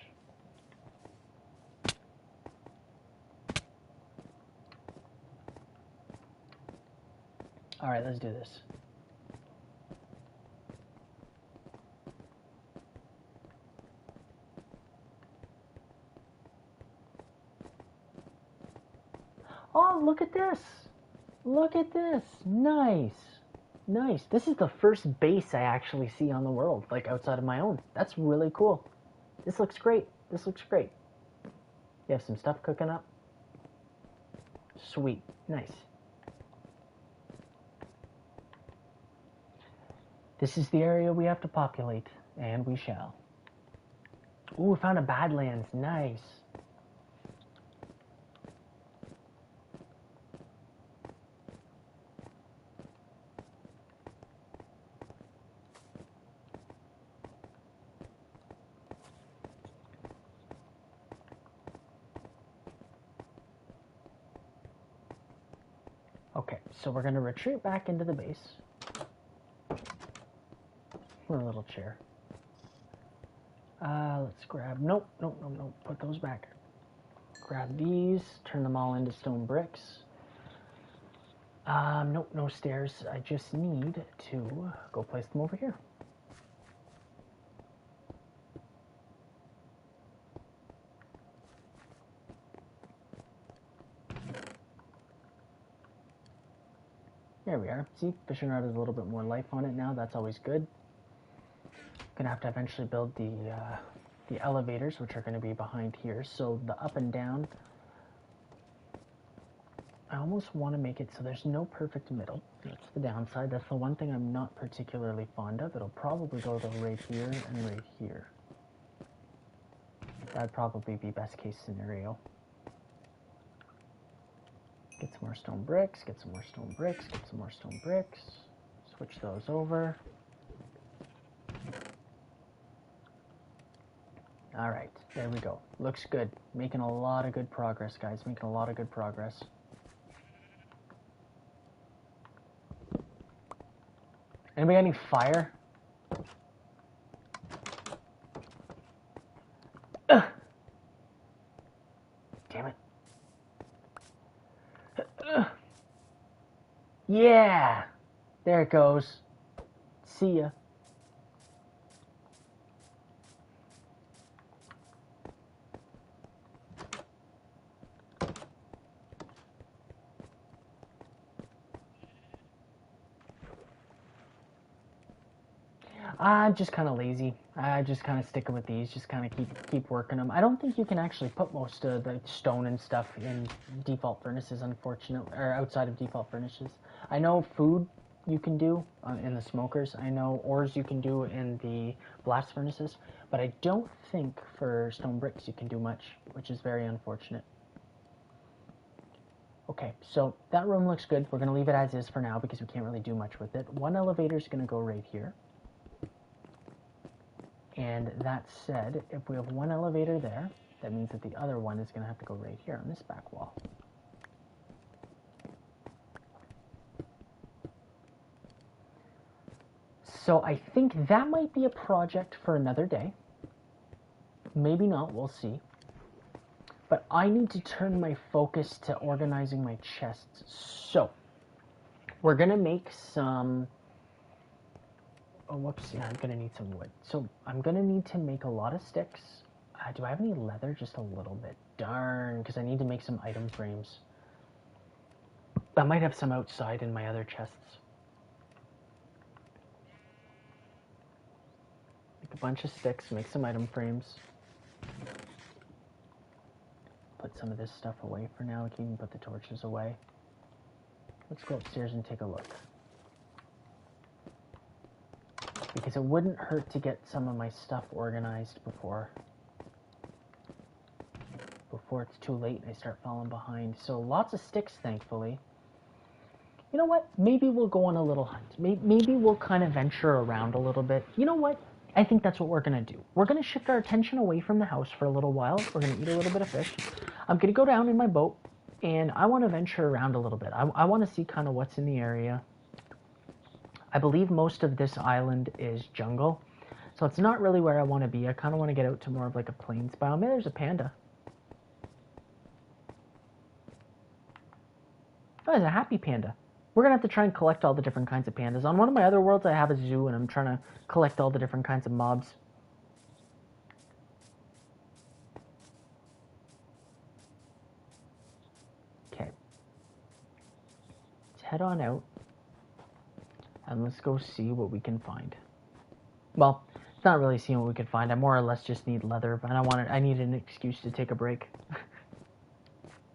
Alright, let's do this. Oh, look at this! Look at this! Nice! Nice. This is the first base I actually see on the world, like outside of my own. That's really cool. This looks great. This looks great. You have some stuff cooking up? Sweet. Nice. This is the area we have to populate, and we shall. Ooh, we found a Badlands. Nice. Okay, so we're going to retreat back into the base. A little chair. Let's grab... Nope. Put those back. Grab these. Turn them all into stone bricks. Nope, no stairs. I just need to go place them over here. There we are. See, fishing rod has a little bit more life on it now. That's always good. Gonna have to eventually build the elevators, which are going to be behind here. So the up and down, I almost want to make it so there's no perfect middle. That's the downside. That's the one thing I'm not particularly fond of. It'll probably go to right here and right here. That'd probably be best case scenario. Get some more stone bricks, get some more stone bricks, get some more stone bricks. Switch those over. Alright, there we go. Looks good. Making a lot of good progress, guys. Making a lot of good progress. Anybody got any fire? Ugh. Damn it. Ugh. Yeah! There it goes. See ya. I'm just kind of lazy. I just kind of sticking with these, just kind of keep working them. I don't think you can actually put most of the stone and stuff in default furnaces, unfortunately, or outside of default furnaces. I know food you can do in the smokers. I know ores you can do in the blast furnaces, but I don't think for stone bricks you can do much, which is very unfortunate. Okay, so that room looks good. We're going to leave it as is for now because we can't really do much with it. One elevator is going to go right here. And that said, if we have one elevator there, that means that the other one is going to have to go right here on this back wall. So I think that might be a project for another day. Maybe not, we'll see. But I need to turn my focus to organizing my chests. So, we're going to make some... Oh, whoops, yeah, I'm going to need some wood. So, I'm going to need to make a lot of sticks. Do I have any leather? Just a little bit. Darn, because I need to make some item frames. I might have some outside in my other chests. Make a bunch of sticks, make some item frames. Put some of this stuff away for now. We can even put the torches away. Let's go upstairs and take a look. Because it wouldn't hurt to get some of my stuff organized before it's too late and I start falling behind. So lots of sticks, thankfully. You know what? Maybe we'll go on a little hunt. Maybe we'll kind of venture around a little bit. You know what? I think that's what we're going to do. We're going to shift our attention away from the house for a little while. We're going to eat a little bit of fish. I'm going to go down in my boat, and I want to venture around a little bit. I want to see kind of what's in the area. I believe most of this island is jungle, so it's not really where I want to be. I kind of want to get out to more of like a plains biome. Maybe there's a panda. Oh, there's a happy panda. We're going to have to try and collect all the different kinds of pandas. On one of my other worlds, I have a zoo, and I'm trying to collect all the different kinds of mobs. Okay. Let's head on out, and let's go see what we can find. Well, it's not really seeing what we can find. I more or less just need leather, and I need an excuse to take a break.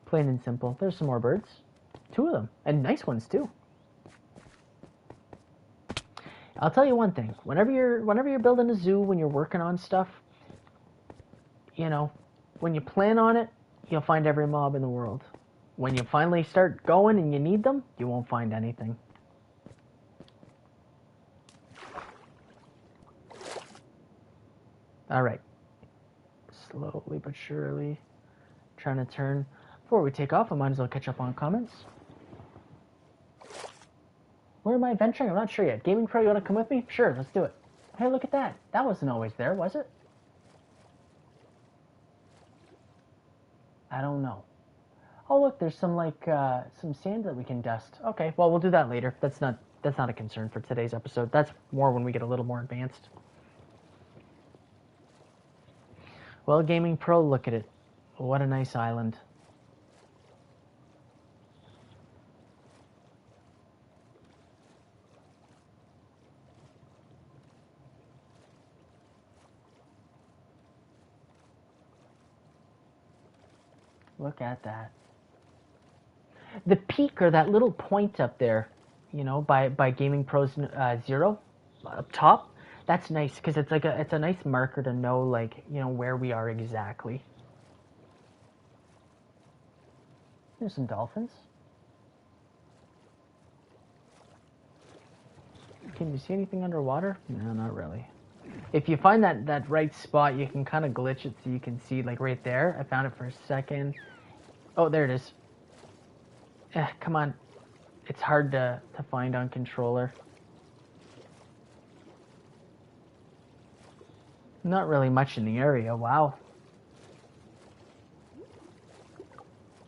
Plain and simple. There's some more birds. 2 of them, and nice ones too. I'll tell you one thing. Whenever you're building a zoo, when you're working on stuff, you know, when you plan on it, you'll find every mob in the world. When you finally start going and you need them, you won't find anything. Alright. Slowly but surely trying to turn. Before we take off, I might as well catch up on comments. Where am I venturing? I'm not sure yet. Gaming Pro, you want to come with me? Sure, let's do it. Hey, look at that. That wasn't always there, was it? I don't know. Oh, look, there's some some sand that we can dust. Okay, well, we'll do that later. That's not a concern for today's episode. That's more when we get a little more advanced. Well, Gaming Pro, look at it. What a nice island. Look at that. The peak, or that little point up there, you know, by Gaming Pro's 0 up top, that's nice because it's like it's a nice marker to know, like, you know, where we are exactly. There's some dolphins. Can you see anything underwater? No, not really. If you find that right spot, you can kind of glitch it so you can see, like, right there. I found it for a second. Oh, there it is. Come on. It's hard to find on controller. Not really much in the area, wow.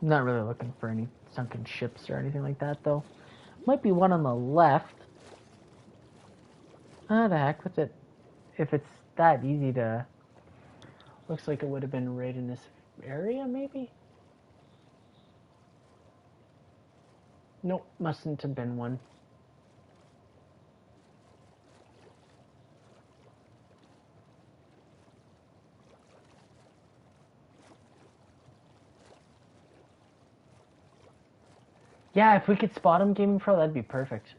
Not really looking for any sunken ships or anything like that, though. Might be one on the left. Ah, the heck with it. If it's that easy to... Looks like it would have been right in this area, maybe? Nope, mustn't have been one. Yeah, if we could spot him, Gaming Pro, that'd be perfect.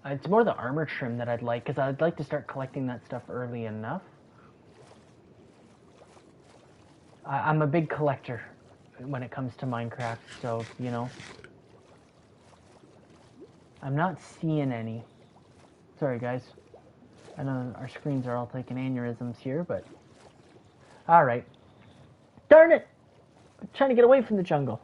It's more the armor trim that I'd like, because I'd like to start collecting that stuff early enough. I'm a big collector when it comes to Minecraft, so, you know. I'm not seeing any. Sorry, guys. I know our screens are all taking aneurysms here, but... Alright. Darn it! I'm trying to get away from the jungle.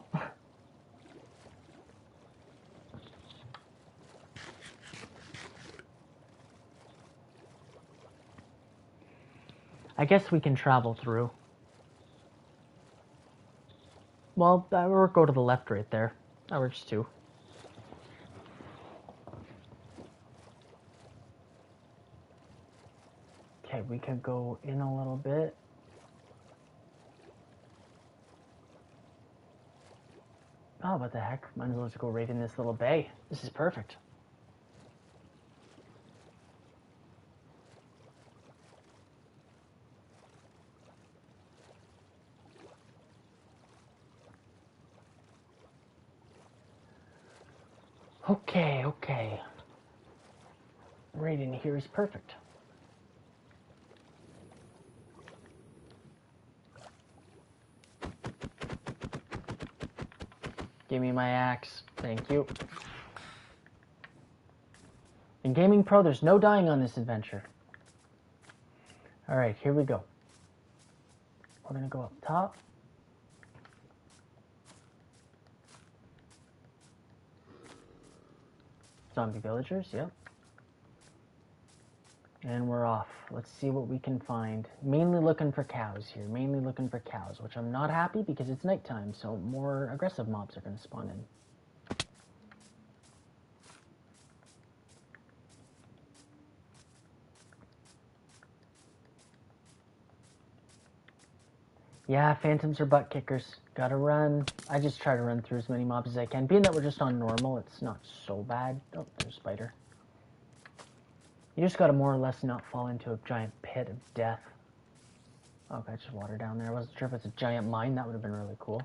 I guess we can travel through. Well, or go to the left right there. That works too. Okay, we could go in a little bit. Oh, what the heck? Might as well just go right in this little bay. This is perfect. Okay. Right in here is perfect. Give me my axe. Thank you. In Gaming Pro, there's no dying on this adventure. Alright, here we go. We're gonna go up top. Zombie villagers, yep. And we're off. Let's see what we can find. Mainly looking for cows here. Mainly looking for cows, which I'm not happy because it's nighttime, so more aggressive mobs are going to spawn in. Yeah, phantoms are butt kickers. Gotta run. I just try to run through as many mobs as I can. Being that we're just on normal, it's not so bad. Oh, there's a spider. You just gotta more or less not fall into a giant pit of death. Okay, just water down there. I wasn't sure if it's a giant mine. That would have been really cool.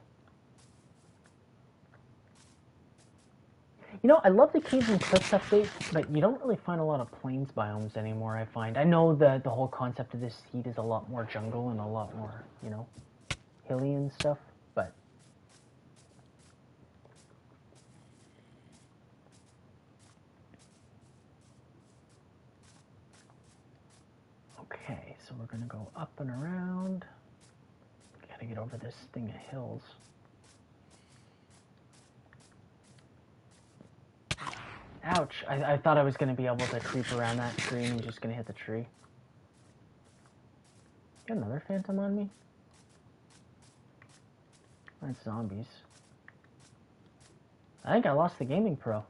You know, I love the Caves and Cliffs update, but you don't really find a lot of plains biomes anymore, I find. I know the whole concept of this seed is a lot more jungle and a lot more, you know, hilly and stuff, but... Okay, so we're gonna go up and around. Gotta get over this thing of hills. Ouch, I thought I was gonna be able to creep around that tree and just gonna hit the tree. Got another phantom on me? That's zombies. I think I lost the Gaming Pro.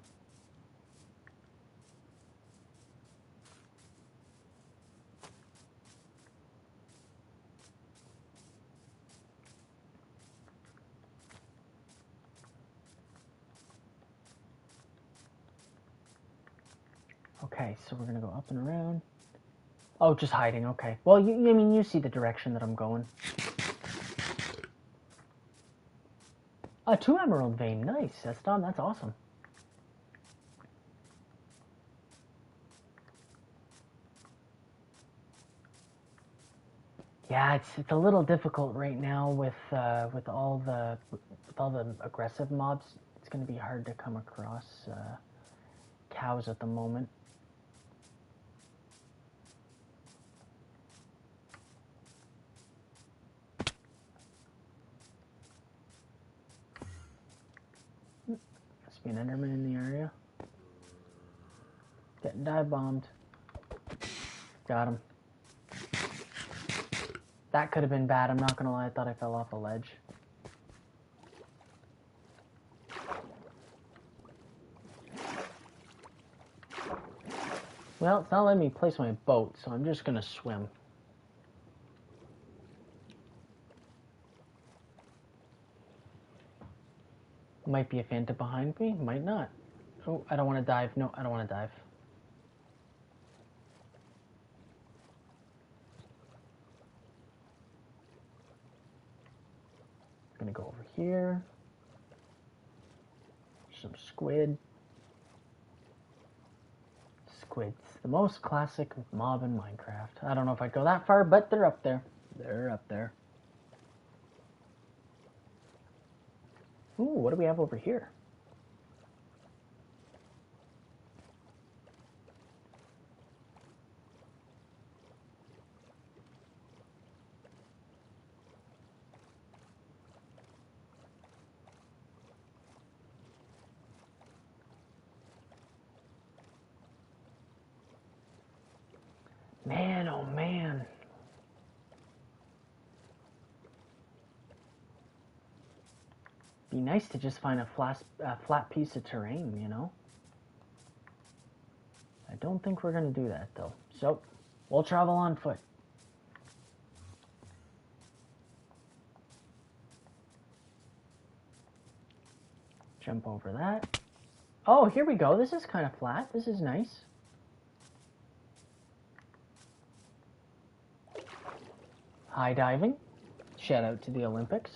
Okay, so we're gonna go up and around. Oh, just hiding, okay. Well, I mean, you see the direction that I'm going. 2 emerald vein, nice. That's awesome. Yeah, it's a little difficult right now with all the aggressive mobs. It's going to be hard to come across cows at the moment. Must be an enderman in the area. Getting dive bombed. Got him. That could have been bad, I'm not gonna lie, I thought I fell off a ledge. Well, it's not letting me place my boat, so I'm just gonna swim. Might be a phantom behind me, might not. Oh, I don't want to dive. No, I don't want to dive. I'm gonna go over here. some squid. Squids, the most classic mob in Minecraft. I don't know if I'd go that far, but they're up there. They're up there. Ooh, what do we have over here? Man, oh man. Be nice to just find a flat piece of terrain, you know? I don't think we're going to do that, though. So, we'll travel on foot. Jump over that. Oh, here we go. This is kind of flat. This is nice. High diving. Shout out to the Olympics.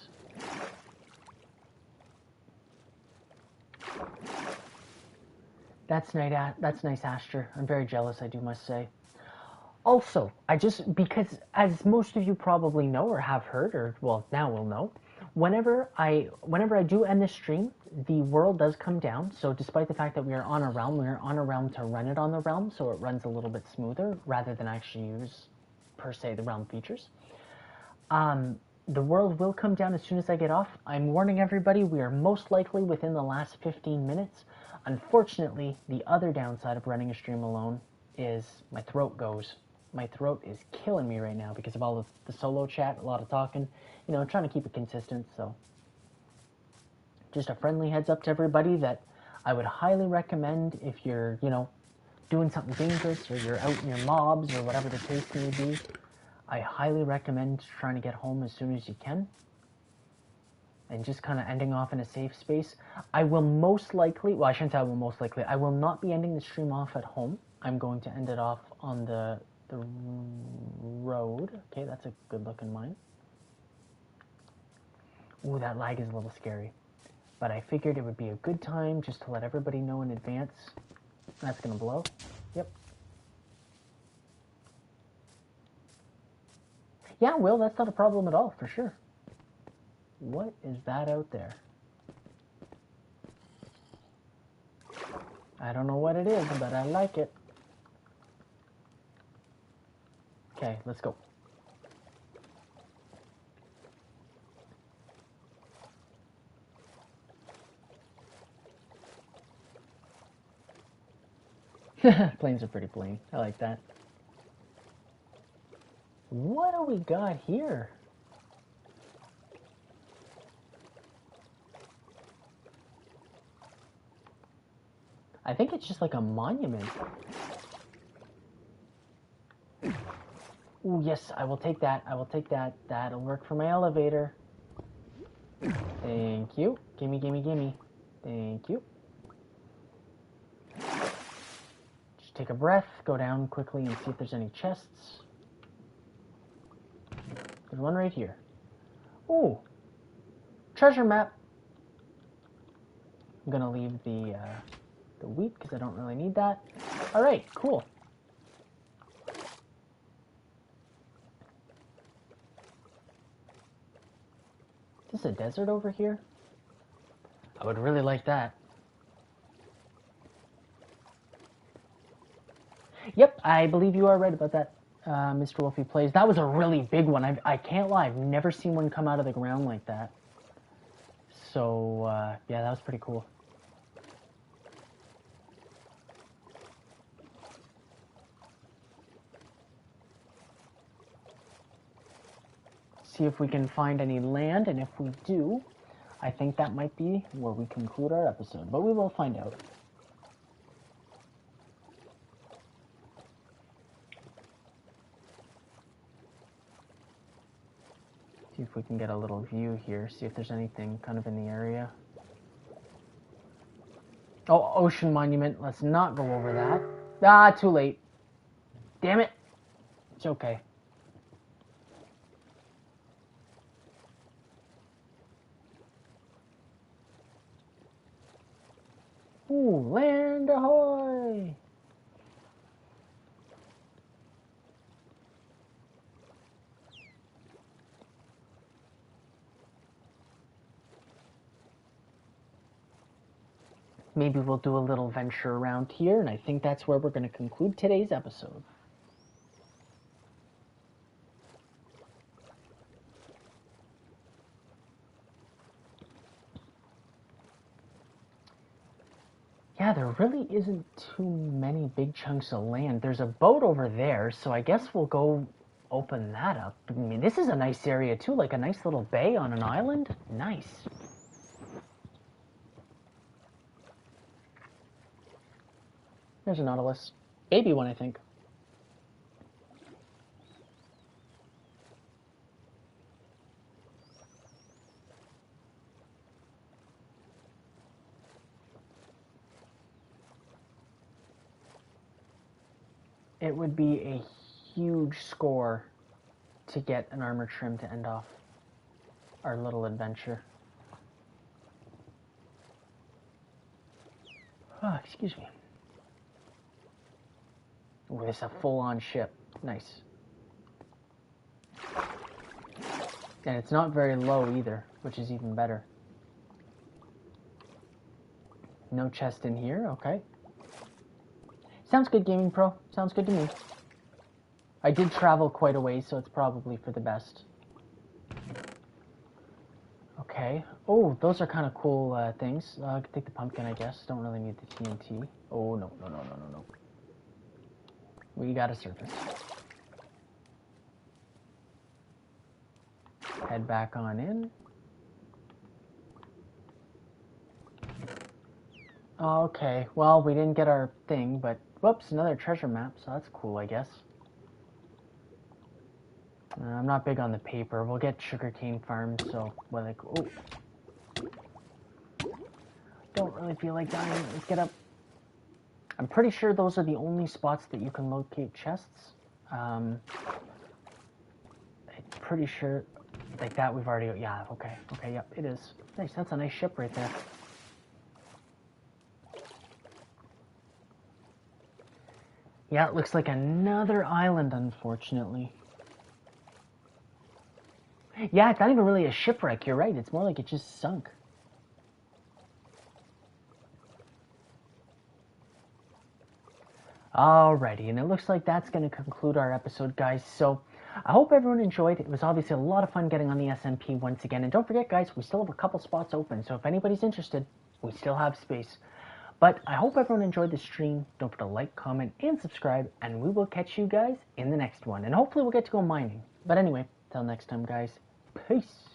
That's nice, Asher. I'm very jealous, I do must say. Also, because as most of you probably know or have heard, or well, now will know, whenever I do end this stream, the world does come down. So despite the fact that we are on a realm to run it on the realm, so it runs a little bit smoother rather than actually use per se the realm features. The world will come down as soon as I get off. I'm warning everybody, we are most likely within the last 15 minutes. Unfortunately, the other downside of running a stream alone is my throat goes. My throat is killing me right now because of all of the solo chat, a lot of talking, you know, trying to keep it consistent. So just a friendly heads up to everybody that I would highly recommend if you're, you know, doing something dangerous or you're out in your mobs or whatever the case may be, I highly recommend trying to get home as soon as you can and just kind of ending off in a safe space. I will most likely, well, I shouldn't say I will most likely, I will not be ending the stream off at home. I'm going to end it off on the road. Okay, that's a good looking mine. Ooh, that lag is a little scary. But I figured it would be a good time just to let everybody know in advance. That's going to blow. Yep. Yeah, Will, that's not a problem at all, for sure. What is that out there? I don't know what it is, but I like it. Okay, let's go. Planes are pretty plain. I like that. What do we got here? I think it's just like a monument. Ooh, yes, I will take that. I will take that. That'll work for my elevator. Thank you. Gimme, gimme, gimme. Thank you. Just take a breath, go down quickly and see if there's any chests. There's one right here. Ooh, treasure map. I'm gonna leave the wheat because I don't really need that. All right, cool. Is this a desert over here? I would really like that. Yep, I believe you are right about that, Mr. Wolfie Plays. That was a really big one. I can't lie, I've never seen one come out of the ground like that. So, yeah, that was pretty cool. See if we can find any land, and if we do, I think that might be where we conclude our episode, but we will find out. See if we can get a little view here, see if there's anything kind of in the area. Oh, ocean monument, let's not go over that. Ah, too late. Damn it. It's okay. Ooh, land ahoy! Maybe we'll do a little venture around here, and I think that's where we're going to conclude today's episode. Yeah, there really isn't too many big chunks of land. There's a boat over there, so I guess we'll go open that up. I mean, this is a nice area too, like a nice little bay on an island. Nice. There's a Nautilus. Baby one, I think. It would be a huge score to get an armor trim to end off our little adventure. Oh, excuse me. Oh, this is a full-on ship. Nice. And it's not very low either, which is even better. No chest in here, okay. Sounds good, Gaming Pro. Sounds good to me. I did travel quite a ways, so it's probably for the best. Okay. Oh, those are kind of cool things. I could take the pumpkin, I guess. Don't really need the TNT. Oh, no. We got a surface. Head back on in. Okay, well, we didn't get our thing, but whoops, another treasure map, so that's cool, I guess. I'm not big on the paper. We'll get sugarcane farms, so we're like, oh. Don't really feel like dying. Let's get up. I'm pretty sure those are the only spots that you can locate chests. I'm pretty sure, like that we've already, yeah, okay, yep, it is. Nice, that's a nice ship right there. Yeah, it looks like another island, unfortunately. Yeah, it's not even really a shipwreck, you're right. It's more like it just sunk. Alrighty, and it looks like that's going to conclude our episode, guys. So, I hope everyone enjoyed. It was obviously a lot of fun getting on the SMP once again. And don't forget, guys, we still have a couple spots open. So if anybody's interested, we still have space. But I hope everyone enjoyed the stream. Don't forget to like, comment, and subscribe. And we will catch you guys in the next one. And hopefully we'll get to go mining. But anyway, till next time, guys. Peace.